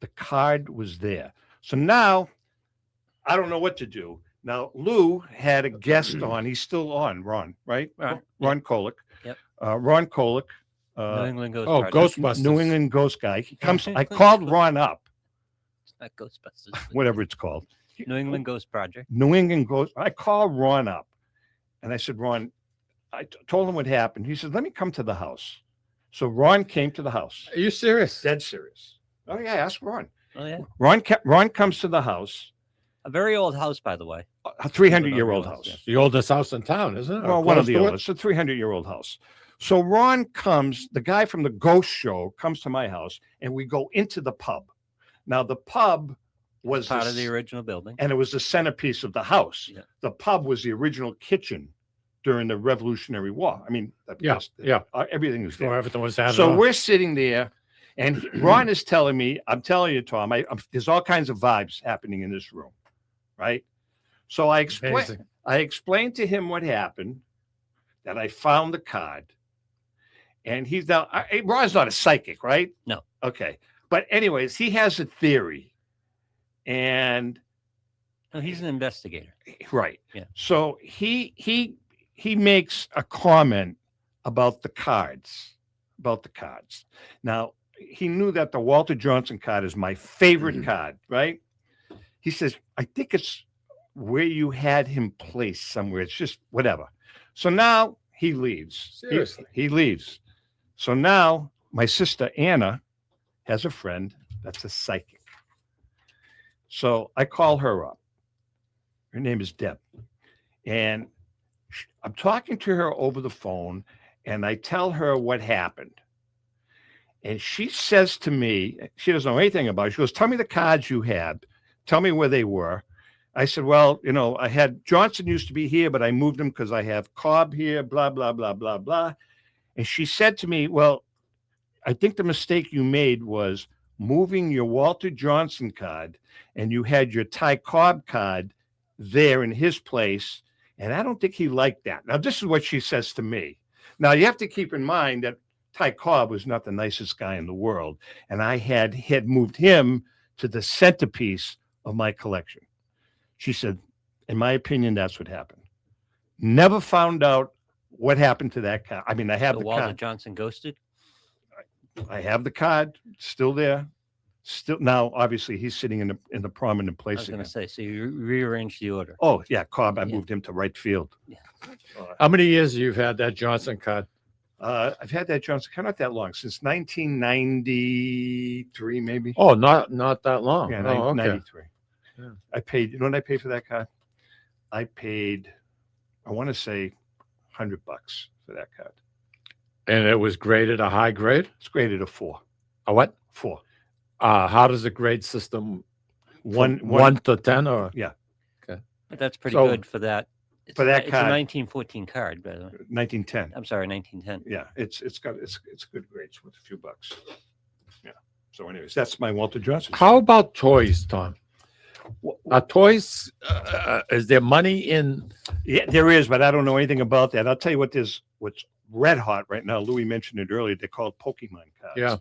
the card was there. So now I don't know what to do. Now, Lou had a guest on. He's still on, Ron, right? Ron Kolick. Yep. Ron Kolick. New England Ghost Project. Ghostbusters. New England Ghost guy. He comes. I called Ron up. It's not Ghostbusters. Whatever it's called. New England Ghost Project. New England Ghost. I called Ron up, and I said, Ron, I told him what happened. He said, let me come to the house. So Ron came to the house. Are you serious? Dead serious. Oh, yeah, ask Ron. Oh, yeah. Ron comes to the house. A very old house, by the way. A 300-year-old house. The oldest house in town, isn't it? Well, one of the oldest. It's a 300-year-old house. So Ron comes, the guy from the Ghost Show comes to my house, and we go into the pub. Now, the pub was part of the original building. And it was the centerpiece of the house. Yeah. The pub was the original kitchen during the Revolutionary War. I mean, everything was there. Everything was added So on. we're sitting there, and Ron is telling me, I'm telling you, Tom, there's all kinds of vibes happening in this room, right? So I explained to him what happened, that I found the card, and he's now, Ron's not a psychic, right? No. Okay. But anyways, he has a theory, and No, he's an investigator. right. Yeah. So he makes a comment about the cards. Now, he knew that the Walter Johnson card is my favorite card, right? He says, I think it's where you had him placed somewhere. It's just whatever. So now he leaves. Seriously? He leaves. So now my sister Anna has a friend that's a psychic. So I call her up. Her name is Deb. And I'm talking to her over the phone, and I tell her what happened. And she says to me, she doesn't know anything about it. She goes, tell me the cards you had. Tell me where they were. I said, well, I had Johnson used to be here, but I moved him because I have Cobb here, blah, blah, blah, blah, blah. And she said to me, well, I think the mistake you made was moving your Walter Johnson card, and you had your Ty Cobb card there in his place. And I don't think he liked that. Now, this is what she says to me. Now, you have to keep in mind that Ty Cobb was not the nicest guy in the world. And I had moved him to the centerpiece of my collection. She said, in my opinion, that's what happened. Never found out what happened to that card. I mean, I have the Walter card. Johnson ghosted? I have the card still there. Still now, obviously, he's sitting in the prominent I place was going again. to say, so you rearranged the order. Oh yeah, Cobb. I Yeah. moved him to right field. Yeah. How many years you've had that Johnson card? I've had that Johnson card not that long, since 1993, maybe. Oh, not that long. Yeah, oh, okay. 93. Yeah. I paid. You know what I paid for that card? I paid, I want to say, $100 for that card. And it was graded a high grade? It's graded a 4. A what? 4. How does the grade system? One to 10, or Yeah. Okay. But that's pretty So- good for that. It's For that it's card. a 1914 card, by the way. 1910. I'm sorry, 1910. Yeah, it's good grades with a few bucks. Yeah. So, anyways, that's my Walter Johnson. How about toys, Tom? Wh- Are toys? Is there money in? Yeah, there is, but I don't know anything about that. I'll tell you what's red hot right now. Louis mentioned it earlier. They're called Pokemon cards. Yeah.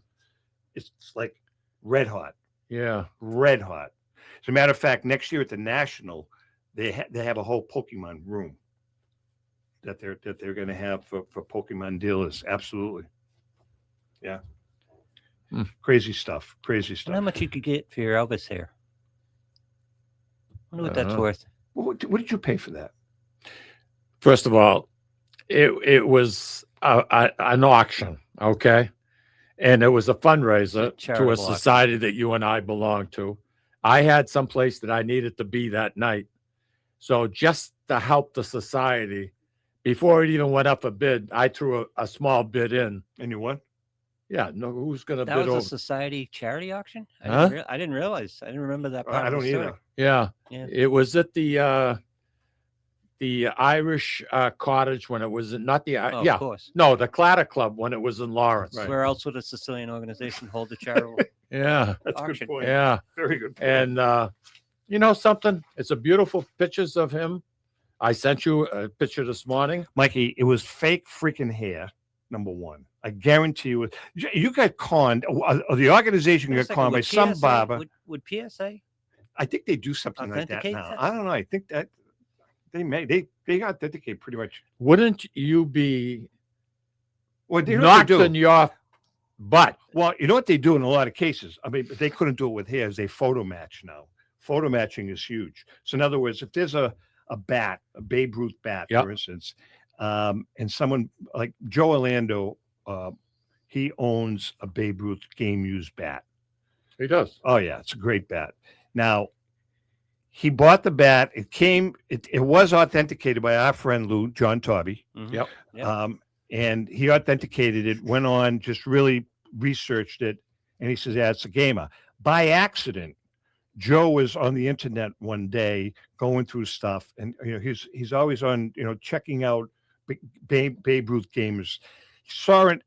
It's like red hot. Yeah. Red hot. As a matter of fact, next year at the National, they have a whole Pokemon room that they're going to have for Pokemon dealers. Absolutely. Yeah. Crazy stuff. Crazy And how stuff. much you could get for your Elvis hair? I wonder what that's Uh-huh. worth. What did you pay for that? First of all, it was an auction, okay, and it was a fundraiser to Charitable a auction. society that you and I belong to. I had some place that I needed to be that night, so just to help the society, before it even went up a bid, I threw a small bid in. And you won? Yeah, no, who's going to That bid was over? a society charity auction? Huh? I didn't realize. I didn't remember that part. I of the don't story. either. Yeah, Yeah. it was at the Irish cottage when it was not the Oh, yeah of course. no the Clatter Club when it was in Lawrence. Right. Where else would a Sicilian organization hold a charitable? Yeah, That's a good Auction. point. yeah. Very good point. And you know something? It's a beautiful pictures of him. I sent you a picture this morning. Mikey, it was fake freaking hair, number one. I guarantee you, you got conned, or the organization Wait a got second, conned by would some PSA barber. Would PSA? I think they do something like that authenticate now. that? I don't know. I think that they got authenticate pretty much. Wouldn't you be Well, you know what knocked they do? in your butt? Well, you know what they do in a lot of cases. I mean, they couldn't do it with hairs. They photo match now. Photo matching is huge. So in other words, if there's a bat, a Babe Ruth bat, Yep. for instance, and someone like Joe Orlando, he owns a Babe Ruth game used bat. He does. Oh yeah, it's a great bat. Now, he bought the bat. It was authenticated by our friend Lou, John Tobby. Mhm. Yep. Yep. And he authenticated it, went on, just really researched it, and he says, yeah, it's a gamer. By accident, Joe was on the internet one day going through stuff, and he's always on, checking out Babe Ruth gamers.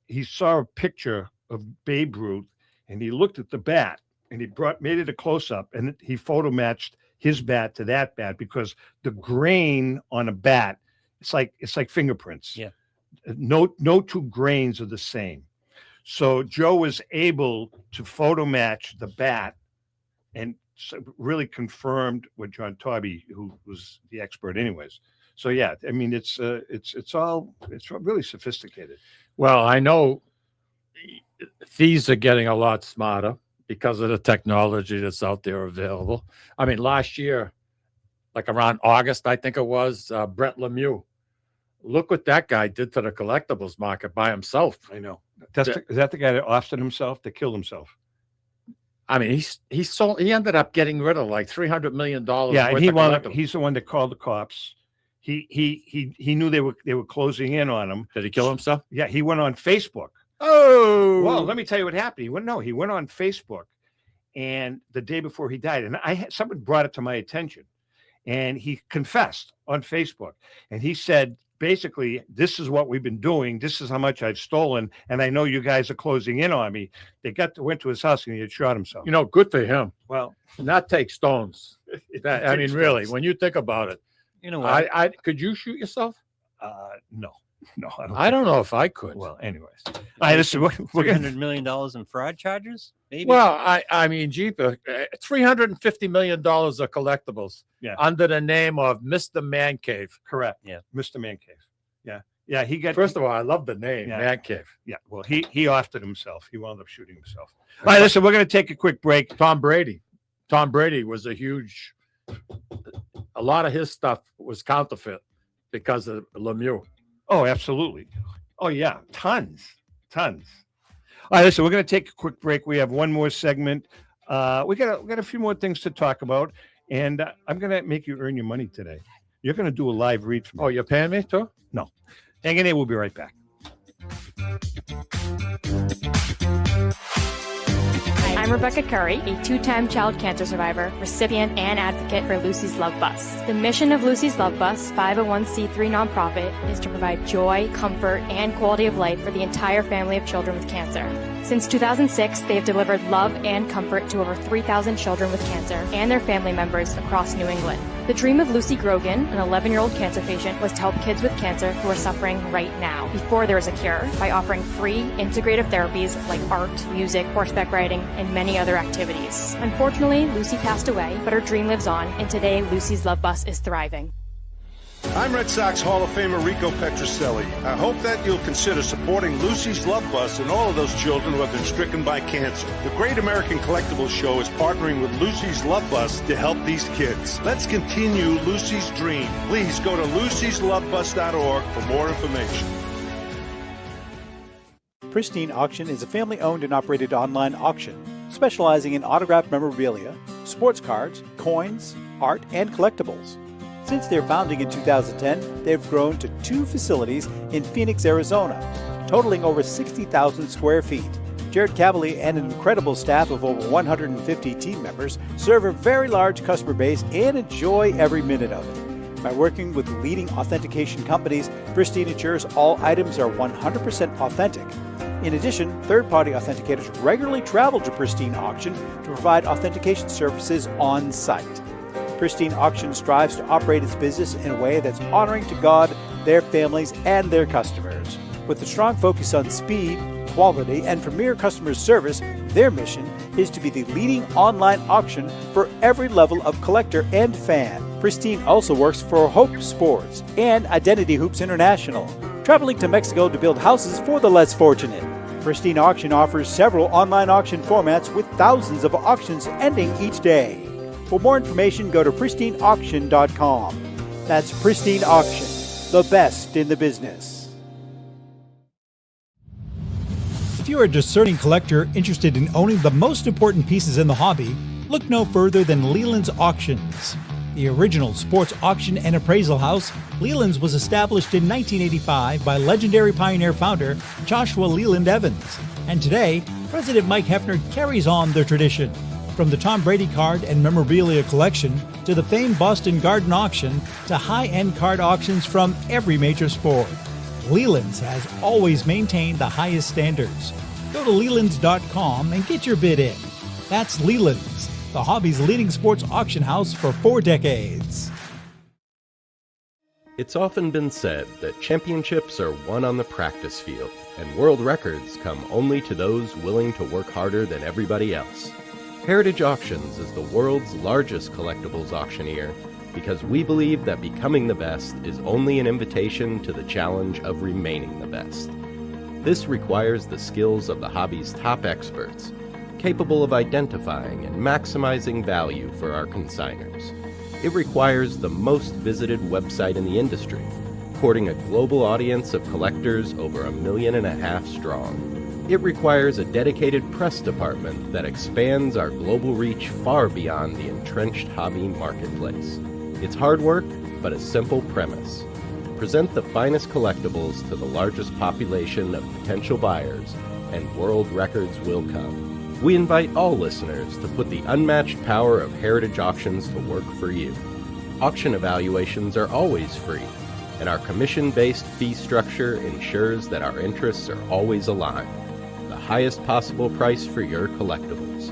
He saw a picture of Babe Ruth, and he looked at the bat, and he made it a close up, and he photo matched his bat to that bat because the grain on a bat, it's like fingerprints. Yeah. No two grains are the same. So Joe was able to photo match the bat and really confirmed with John Tobby, who was the expert anyways. So yeah, I mean, it's really sophisticated. Well, I know thieves are getting a lot smarter because of the technology that's out there available. I mean, last year, like around August, I think it was, Brett Lemieux. Look what that guy did to the collectibles market by himself. I know. Is that the guy that offset himself, that killed himself? I mean, he ended up getting rid of like $300 million. Yeah, and worth of he's the one that called the cops. He knew they were closing in on him. Did he kill himself? Yeah, he went on Facebook. Oh, Well, let me tell you what happened. He went on Facebook, and the day before he died, and someone brought it to my attention, and he confessed on Facebook, and he said, basically, this is what we've been doing. This is how much I've stolen, and I know you guys are closing in on me. They went to his house, and he had shot himself. good for him. Well, Not take stones. I mean, really, when you think about it, You know what? I could you shoot yourself? no, I don't know if I could. Well, anyways, all right, listen, we're gonna, $300 million in fraud charges? Maybe. Well, I mean, Jeeper, $350 million of collectibles Yeah. under the name of Mr. Man Cave. correct. Yeah. Mr. Man Cave. Yeah, Yeah, he got. First of all, I love the name, Yeah. Man Cave. Yeah, well, he offed it himself. He wound up shooting himself. All right, listen, we're going to take a quick break. Tom Brady was a lot of his stuff was counterfeit because of Lemieux. Oh, absolutely. Oh, yeah, tons. All right, listen, we're going to take a quick break. We have one more segment. We got a few more things to talk about, and I'm going to make you earn your money today. You're going to do a live read for me. Oh, you're paying me too? No. Hang in there. We'll be right back. I'm Rebecca Curry, a two-time child cancer survivor, recipient, and advocate for Lucy's Love Bus. The mission of Lucy's Love Bus, 501c3 nonprofit, is to provide joy, comfort, and quality of life for the entire family of children with cancer. Since 2006, they have delivered love and comfort to over 3,000 children with cancer and their family members across New England. The dream of Lucy Grogan, an 11-year-old cancer patient, was to help kids with cancer who are suffering right now, before there is a cure, by offering free, integrative therapies like art, music, horseback riding, and many other activities. Unfortunately, Lucy passed away, but her dream lives on, and today Lucy's Love Bus is thriving. I'm Red Sox Hall of Famer Rico Petrocelli. I hope that you'll consider supporting Lucy's Love Bus and all of those children who have been stricken by cancer. The Great American Collectibles Show is partnering with Lucy's Love Bus to help these kids. Let's continue Lucy's dream. Please go to lucyslovebus.org for more information. Pristine Auction is a family-owned and operated online auction specializing in autographed memorabilia, sports cards, coins, art, and collectibles. Since their founding in 2010, they've grown to 2 facilities in Phoenix, Arizona, totaling over 60,000 square feet. Jared Cavalier and an incredible staff of over 150 team members serve a very large customer base and enjoy every minute of it. By working with leading authentication companies, Pristine ensures all items are 100% authentic. In addition, third-party authenticators regularly travel to Pristine Auction to provide authentication services on site. Pristine Auction strives to operate its business in a way that's honoring to God, their families, and their customers. With a strong focus on speed, quality, and premier customer service, their mission is to be the leading online auction for every level of collector and fan. Pristine also works for Hope Sports and Identity Hoops International, traveling to Mexico to build houses for the less fortunate. Pristine Auction offers several online auction formats with thousands of auctions ending each day. For more information, go to pristineauction.com. That's Pristine Auction, the best in the business. If you're a discerning collector interested in owning the most important pieces in the hobby, look no further than Leland's Auctions. The original sports auction and appraisal house, Leland's was established in 1985 by legendary Pioneer founder Joshua Leland Evans. And today, President Mike Hefner carries on their tradition. From the Tom Brady card and memorabilia collection to the famed Boston Garden auction to high-end card auctions from every major sport, Leland's has always maintained the highest standards. Go to Lelands.com and get your bid in. That's Leland's, the hobby's leading sports auction house for 4 decades. It's often been said that championships are won on the practice field, and world records come only to those willing to work harder than everybody else. Heritage Auctions is the world's largest collectibles auctioneer because we believe that becoming the best is only an invitation to the challenge of remaining the best. This requires the skills of the hobby's top experts, capable of identifying and maximizing value for our consigners. It requires the most visited website in the industry, courting a global audience of collectors over 1.5 million strong. It requires a dedicated press department that expands our global reach far beyond the entrenched hobby marketplace. It's hard work, but a simple premise. Present the finest collectibles to the largest population of potential buyers, and world records will come. We invite all listeners to put the unmatched power of Heritage Auctions to work for you. Auction evaluations are always free, and our commission-based fee structure ensures that our interests are always aligned. The highest possible price for your collectibles.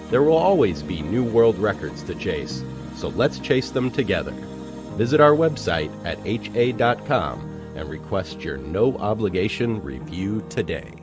There will always be new world records to chase, so let's chase them together. Visit our website at ha.com and request your no-obligation review today.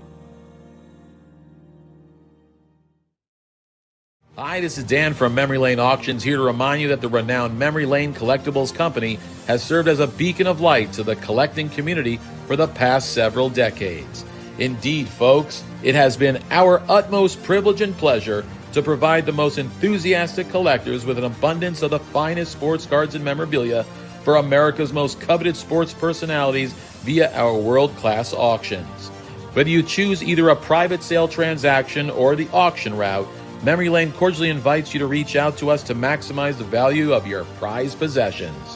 Hi, this is Dan from Memory Lane Auctions, here to remind you that the renowned Memory Lane Collectibles Company has served as a beacon of light to the collecting community for the past several decades. Indeed, folks, it has been our utmost privilege and pleasure to provide the most enthusiastic collectors with an abundance of the finest sports cards and memorabilia for America's most coveted sports personalities via our world-class auctions. Whether you choose either a private sale transaction or the auction route, Memory Lane cordially invites you to reach out to us to maximize the value of your prized possessions.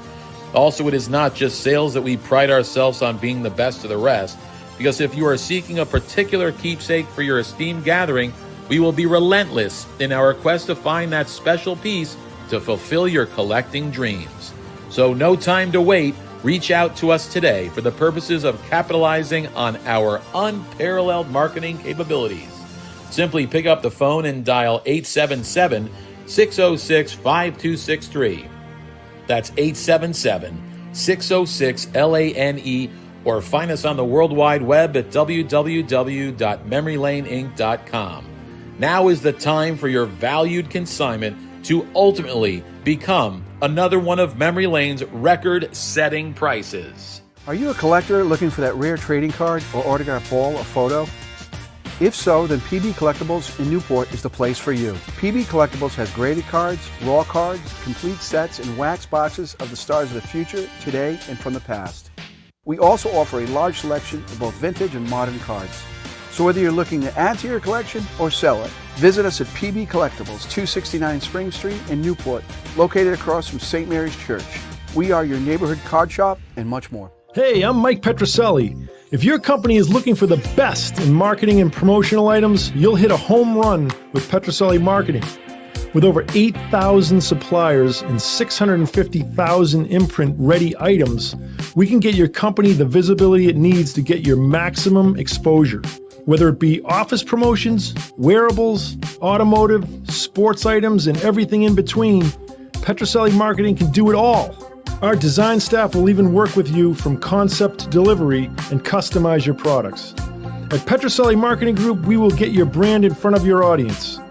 Also, it is not just sales that we pride ourselves on being the best of the rest, because if you are seeking a particular keepsake for your esteemed gathering, we will be relentless in our quest to find that special piece to fulfill your collecting dreams. So no time to wait. Reach out to us today for the purposes of capitalizing on our unparalleled marketing capabilities. Simply pick up the phone and dial 877-606-5263. That's 877-606-LANE, or find us on the World Wide Web at www.memorylaneinc.com. Now is the time for your valued consignment to ultimately become another one of Memory Lane's record-setting prices. Are you a collector looking for that rare trading card or autographed ball or photo? If so, then PB Collectibles in Newport is the place for you. PB Collectibles has graded cards, raw cards, complete sets, and wax boxes of the stars of the future, today, and from the past. We also offer a large selection of both vintage and modern cards. So whether you're looking to add to your collection or sell it, visit us at PB Collectibles, 269 Spring Street in Newport, located across from St. Mary's Church. We are your neighborhood card shop and much more. Hey, I'm Mike Petroselli. If your company is looking for the best in marketing and promotional items, you'll hit a home run with Petroselli Marketing. With over 8,000 suppliers and 650,000 imprint-ready items, we can get your company the visibility it needs to get your maximum exposure. Whether it be office promotions, wearables, automotive, sports items, and everything in between, Petroselli Marketing can do it all. Our design staff will even work with you from concept to delivery and customize your products. At Petroselli Marketing Group, we will get your brand in front of your audience.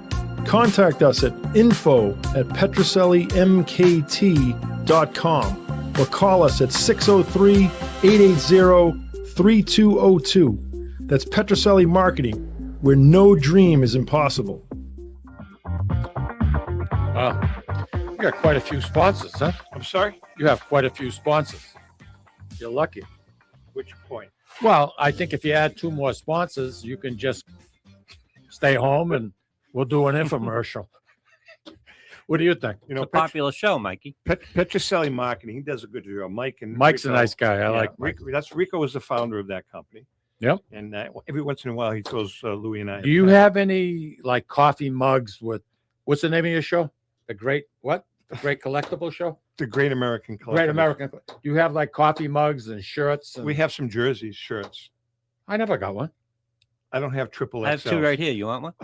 Contact us at info@petrosellimkt.com or call us at 603-880-3202. That's Petroselli Marketing, where no dream is impossible. Wow. You got quite a few sponsors, huh? I'm sorry? You have quite a few sponsors. You're lucky. Which point? Well, I think if you add 2 more sponsors, you can just stay home and we'll do an infomercial. What do you think? You know, It's a popular show, Mikey. Petroselli Marketing, he does a good job. Mike's a nice guy. I like Mike. Rico is the founder of that company. Yep. And every once in a while, he throws Louis and I. Do you have any like coffee mugs with, what's the name of your show? The Great Collectible Show? The Great American Collectible. Great American. Do you have like coffee mugs and shirts? And... We have some jerseys, shirts. I never got one. I don't have triple XL. I have 2 right here. You want one?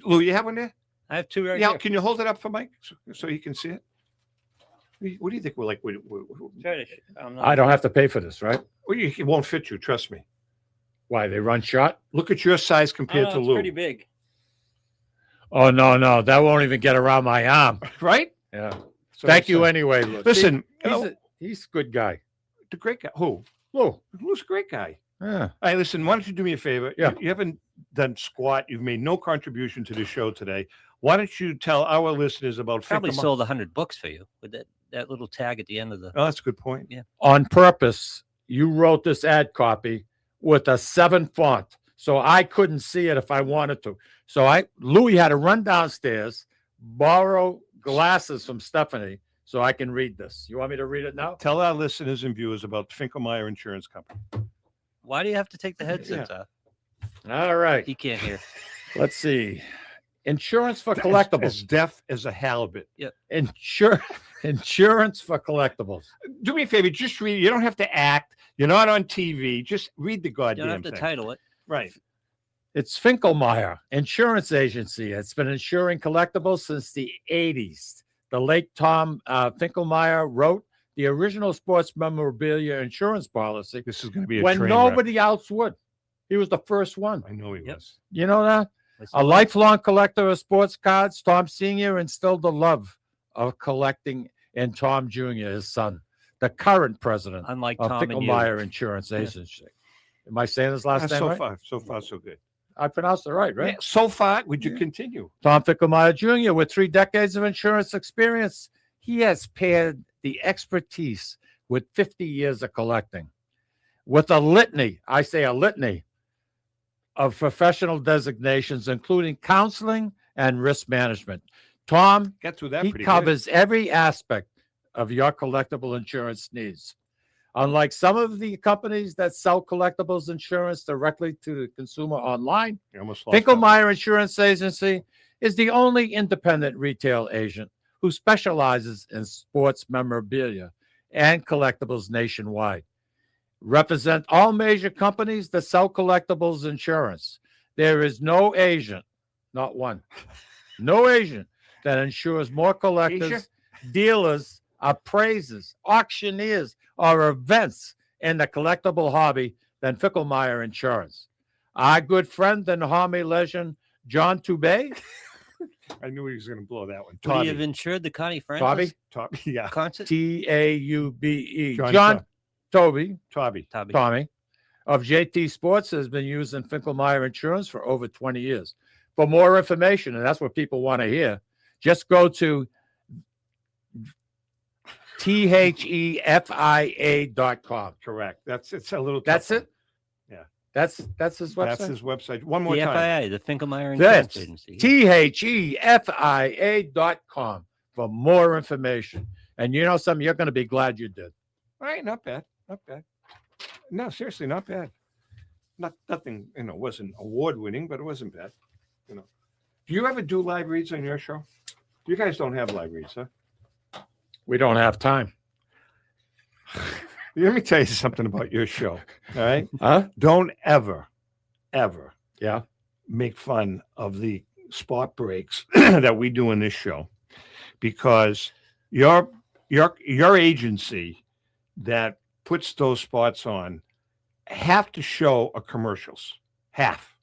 Lou, you have one there? I have 2 right Yeah, here. can you hold it up for Mike so he can see it? What do you think we're like? I don't have to pay for this, right? Well, it won't fit you, trust me. Why, they run short? Look at your size compared to It's Lou. pretty big. Oh, no. That won't even get around my arm. Right? Yeah. So Thank you anyway, Lou. Listen, he's a good guy. The great guy. Who? Lou. Lou's a great guy. Yeah. All right, listen, why don't you do me a favor? Yeah. You haven't done squat. You've made no contribution to the show today. Why don't you tell our listeners about Probably Finkel- sold 100 books for you with that little tag at the end of the. Oh, that's a good point. Yeah. On purpose, you wrote this ad copy with a 7 font, so I couldn't see it if I wanted to. So Louis had to run downstairs, borrow glasses from Stephanie so I can read this. You want me to read it now? Tell our listeners and viewers about Finkelmeyer Insurance Company. Why do you have to take the headsets off? All right. He can't hear. Let's see. Insurance for collectibles. As deaf as a halibut. Yep. Insurance for collectibles. Do me a favor, just read. You don't have to act. You're not on TV. Just read the You goddamn don't have to thing. title it. Right. It's Finkelmeyer Insurance Agency. It's been insuring collectibles since the 80s. The late Tom Finkelmeyer wrote the original sports memorabilia insurance policy. This is going to be a when train nobody else would. He was the first one. I know he was. You know that? A lifelong collector of sports cards, Tom Sr. instilled the love of collecting in Tom Jr., his son, the current president Unlike of Tom and you. Ficklemeyer Insurance Agency. Am I saying his last name so right? So far, so good. I pronounced it right? Yeah, so far, would you continue? Tom Ficklemeyer Jr., with 3 decades of insurance experience, he has paired the expertise with 50 years of collecting. With a litany, I say a litany, of professional designations, including counseling and risk management. Tom, Got through that he pretty covers every aspect of your collectible insurance needs. Unlike some of the companies that sell collectibles insurance directly to the consumer online, You almost lost Ficklemeyer Insurance Agency is the only independent retail agent who specializes in sports memorabilia and collectibles nationwide. Represent all major companies that sell collectibles insurance. There is no agent, not one, no agent that insures more collectors, dealers, appraisers, auctioneers, or events in the collectible hobby than Ficklemeyer Insurance. Our good friend and hobby legend, John Toubé. I knew he was going to blow that one. Would he have insured the Connie Francis yeah. concert? Taube. John Tommy Tommy of JT Sports has been using Ficklemeyer Insurance for over 20 years. For more information, and that's what people want to hear, just go to THEFIA.com. Correct. It's a little. That's tough it. Yeah. That's his website. That's his website. One more The time. FIA, the Ficklemeyer Insurance That's Agency. THEFIA.com for more information. And you know something, you're going to be glad you did. All right, not bad. Not bad. No, seriously, not bad. Nothing, wasn't award winning, but it wasn't bad. Do you ever do live reads on your show? You guys don't have live reads, huh? We don't have time. Let me tell you something about your show. All right. Huh? Don't ever Yeah. make fun of the spot breaks that we do in this show, because your agency that puts those spots on have to show a commercials. Half.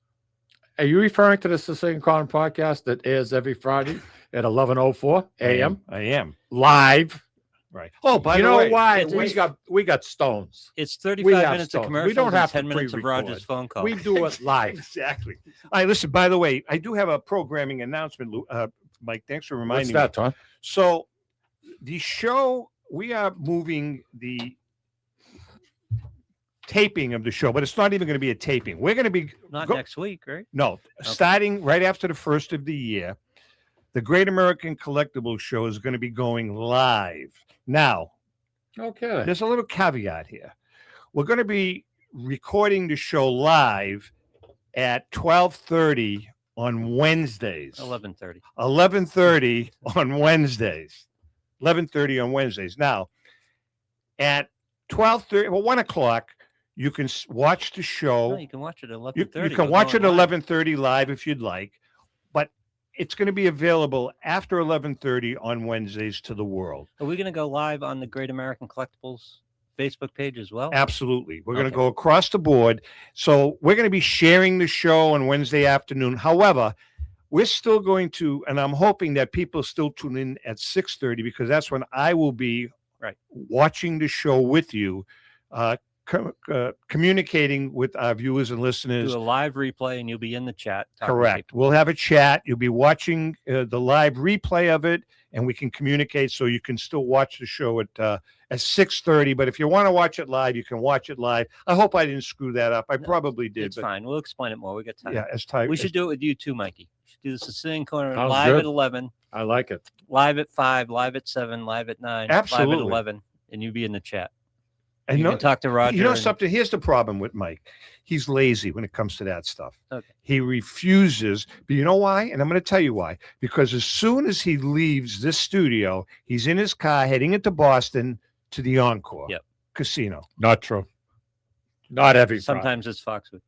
Are you referring to the Sicilian Corner podcast that airs every Friday at 11:04 a.m.? I am. Live. Right. Oh, by you the know way, why? it's- We got stones. It's We 35 have minutes of stones. commercials We don't have and 10 to minutes of pre-record. Roger's phone call. We do it live. Exactly. All right, listen, by the way, I do have a programming announcement, Mike. Thanks for reminding What's that, me. Tom? So the show, we are moving the taping of the show, but it's not even going to be a taping. We're going to be Not next week, right? No, starting right after the first of the year, the Great American Collectibles Show is going to be going live. Now, Okay. there's a little caveat here. We're going to be recording the show live at 12:30 on Wednesdays. 11:30. 11:30 on Wednesdays. 11:30 on Wednesdays. Now, at 12:30, 1 o'clock, you can watch the show. No, you can watch it at You 11:30. can We're watch it going at live. 11:30 live if you'd like, but it's going to be available after 11:30 on Wednesdays to the world. Are we going to go live on the Great American Collectibles Facebook page as well? Absolutely. We're going to Okay. go across the board. So we're going to be sharing the show on Wednesday afternoon. However, we're still going to, and I'm hoping that people still tune in at 6:30, because that's when I will be watching the show with you, communicating with our viewers and listeners. Do a live replay and you'll be in the chat. talking to Correct. people. We'll have a chat. You'll be watching the live replay of it, and we can communicate, so you can still watch the show at 6:30. But if you want to watch it live, you can watch it live. I hope I didn't screw that up. I probably did. It's but fine. We'll explain it more. We got time. Yeah, as time. We should do it with you too, Mikey. We should do the Sicilian Corner Sounds live good. at 11, I like it. live at 5, live at 7, live at 9, live Absolutely. at 11, and you be in the chat. And You can talk to Roger. You know and- something? Here's the problem with Mike. He's lazy when it comes to that stuff. Okay. He refuses. But you know why? And I'm going to tell you why. Because as soon as he leaves this studio, he's in his car heading into Boston to the Encore Casino. Not true. Not every Friday. Sometimes it's Foxwood.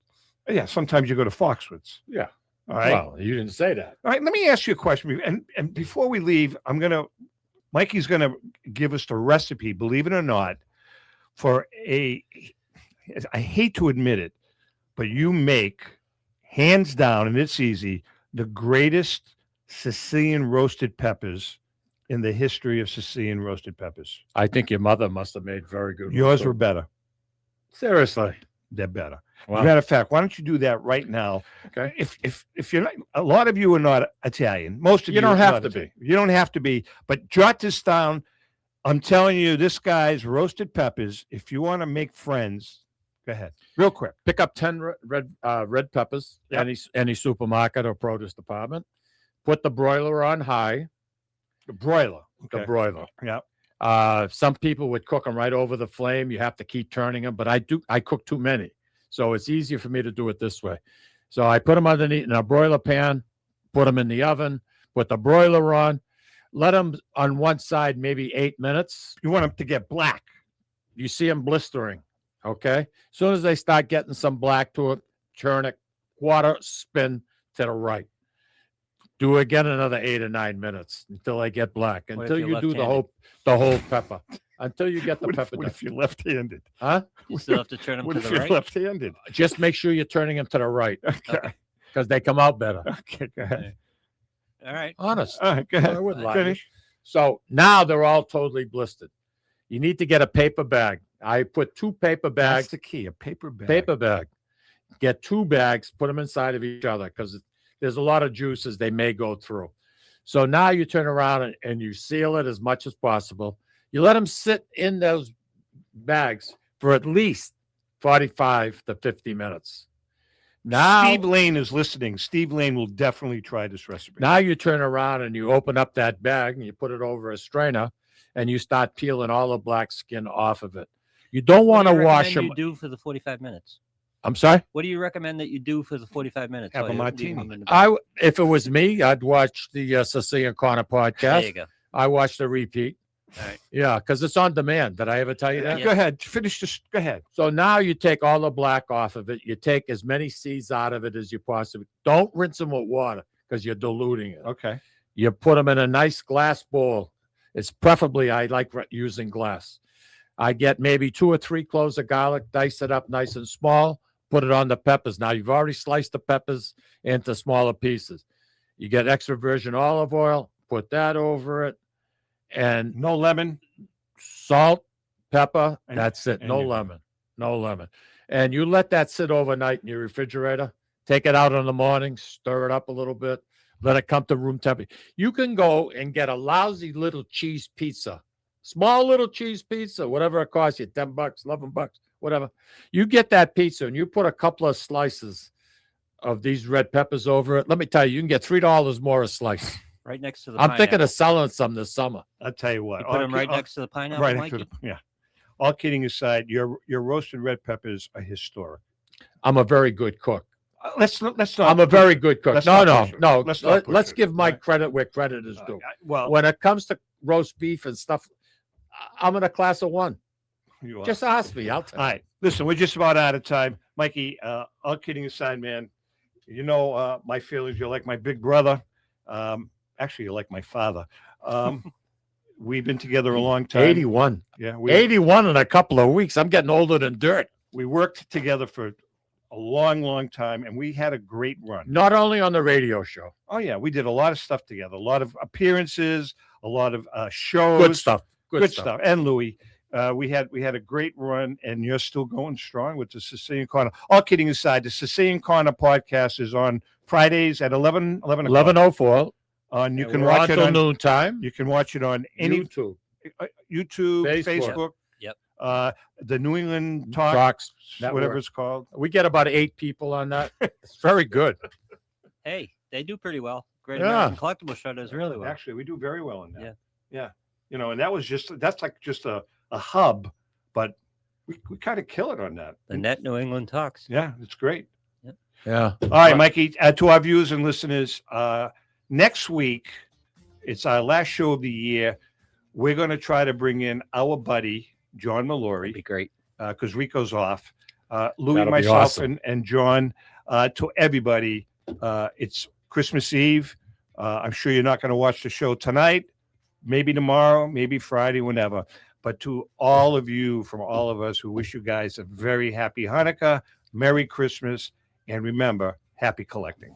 Yeah, sometimes you go to Foxwoods. Yeah. All right. Well, you didn't say that. All right, let me ask you a question. And before we leave, Mikey's gonna give us the recipe, believe it or not, for I hate to admit it, but you make, hands down, and it's easy, the greatest Sicilian roasted peppers in the history of Sicilian roasted peppers. I think your mother must have made very good. Yours ones, were too. better. Seriously. They're better. Wow. As a matter of fact, why don't you do that right now? Okay. If you're not, a lot of you are not Italian. Most of You you don't are have not to Italian. You don't have to be, but jot this down. I'm telling you, this guy's roasted peppers. If you want to make friends, go ahead, real quick. Pick up 10 red peppers, Yep. any supermarket or produce department. Put the broiler on high. The broiler. The Okay. broiler. Yeah. Some people would cook them right over the flame. You have to keep turning them, but I cook too many. So it's easier for me to do it this way. So I put them underneath in a broiler pan, put them in the oven, put the broiler on, let them on one side maybe 8 minutes. You want them to get black. You see them blistering, okay? As soon as they start getting some black to it, turn it, quarter spin to the right. Do again another 8 or 9 minutes until they get black. What if Until you're you do the left-handed? whole pepper. Until you get the What pepper if done. you're left-handed? Huh? You still have to turn them What to if the you're right. left-handed? Just make sure you're turning them to the right Okay. because they come out better. Okay. Go ahead. All right. Honest. All right. Go ahead. I wouldn't lie to you. Finish. So now they're all totally blistered. You need to get a paper bag. I put 2 paper That's bags. the key. A paper bag. Paper bag. Get 2 bags, put them inside of each other because there's a lot of juices they may go through. So now you turn around and you seal it as much as possible. You let them sit in those bags for at least 45 to 50 minutes. Now, Steve Lane is listening. Steve Lane will definitely try this recipe. now you turn around and you open up that bag and you put it over a strainer and you start peeling all the black skin off of it. You don't What want do to you wash recommend them. You do for the 45 minutes. I'm sorry. What do you recommend that you do for the 45 minutes? Have while a you're martini. leaving them in the bag? If it was me, I'd watch the Sicilian Corner podcast. There you go. I watched the repeat. All right. Yeah, because it's on demand. Did I ever tell you that? Go ahead. Finish this. Go ahead. So now you take all the black off of it. You take as many seeds out of it as you possibly. Don't rinse them with water because you're diluting it. Okay. You put them in a nice glass bowl. It's preferably I like using glass. I get maybe 2 or 3 cloves of garlic, dice it up nice and small, put it on the peppers. Now you've already sliced the peppers into smaller pieces. You get extra virgin olive oil, put that over it, and No lemon. salt, pepper. And- That's it. and No you- lemon. No lemon. And you let that sit overnight in your refrigerator. Take it out in the morning, stir it up a little bit, let it come to room temperature. You can go and get a lousy little cheese pizza, small little cheese pizza, whatever it costs you, $10, $11, whatever. You get that pizza and you put a couple of slices of these red peppers over it. Let me tell you, you can get $3 more a slice. Right next to the I'm thinking pineapple. of selling some this summer. I'll tell you what. You put them right next to the pineapple, Right Mikey? next to the, yeah. All kidding aside, your roasted red peppers are historic. I'm a very good cook. Let's not. I'm a very good cook. let's No, not no, push it. no. Let's not push Let's it. give Mike Right. credit where credit is due. Well, When it comes to roast beef and stuff, I'm in a class of 1. you are. Just ask me. I'll tell All you. right. Listen, we're just about out of time. Mikey, all kidding aside, man, you know my feelings. You're like my big brother. Actually, you're like my father. We've been together a long time. 81. Yeah. 81 in a couple of weeks. I'm getting older than dirt. We worked together for a long, long time, and we had a great run. Not only on the radio show. Oh, yeah. We did a lot of stuff together, a lot of appearances, a lot of shows. Good stuff. Good stuff. And Louis, we had a great run, and you're still going strong with the Sicilian Corner. All kidding aside, the Sicilian Corner podcast is on Fridays at 11 o'clock. 11:04. You And can we're watch on it till on noontime. You can watch it on any YouTube. YouTube, Facebook. Facebook. Yep. The New England Talks whatever Network. it's called. We get about 8 people on that. It's very good. Hey, they do pretty well. Great Yeah. American Collectible Show does really well. Actually, we do very well in that. Yeah. Yeah. You know, and that's like just a hub, but we kind of kill it on that. The Net New England Talks. Yeah, it's great. Yeah. All right, Mikey, to our viewers and listeners, next week, it's our last show of the year. We're going to try to bring in our buddy, John Mallory. Be great. Because Rico's off. Louis, That'll be myself, awesome. and John, to everybody, it's Christmas Eve. I'm sure you're not going to watch the show tonight, maybe tomorrow, maybe Friday, whenever. But to all of you, from all of us, who wish you guys a very happy Hanukkah, Merry Christmas, and remember, happy collecting.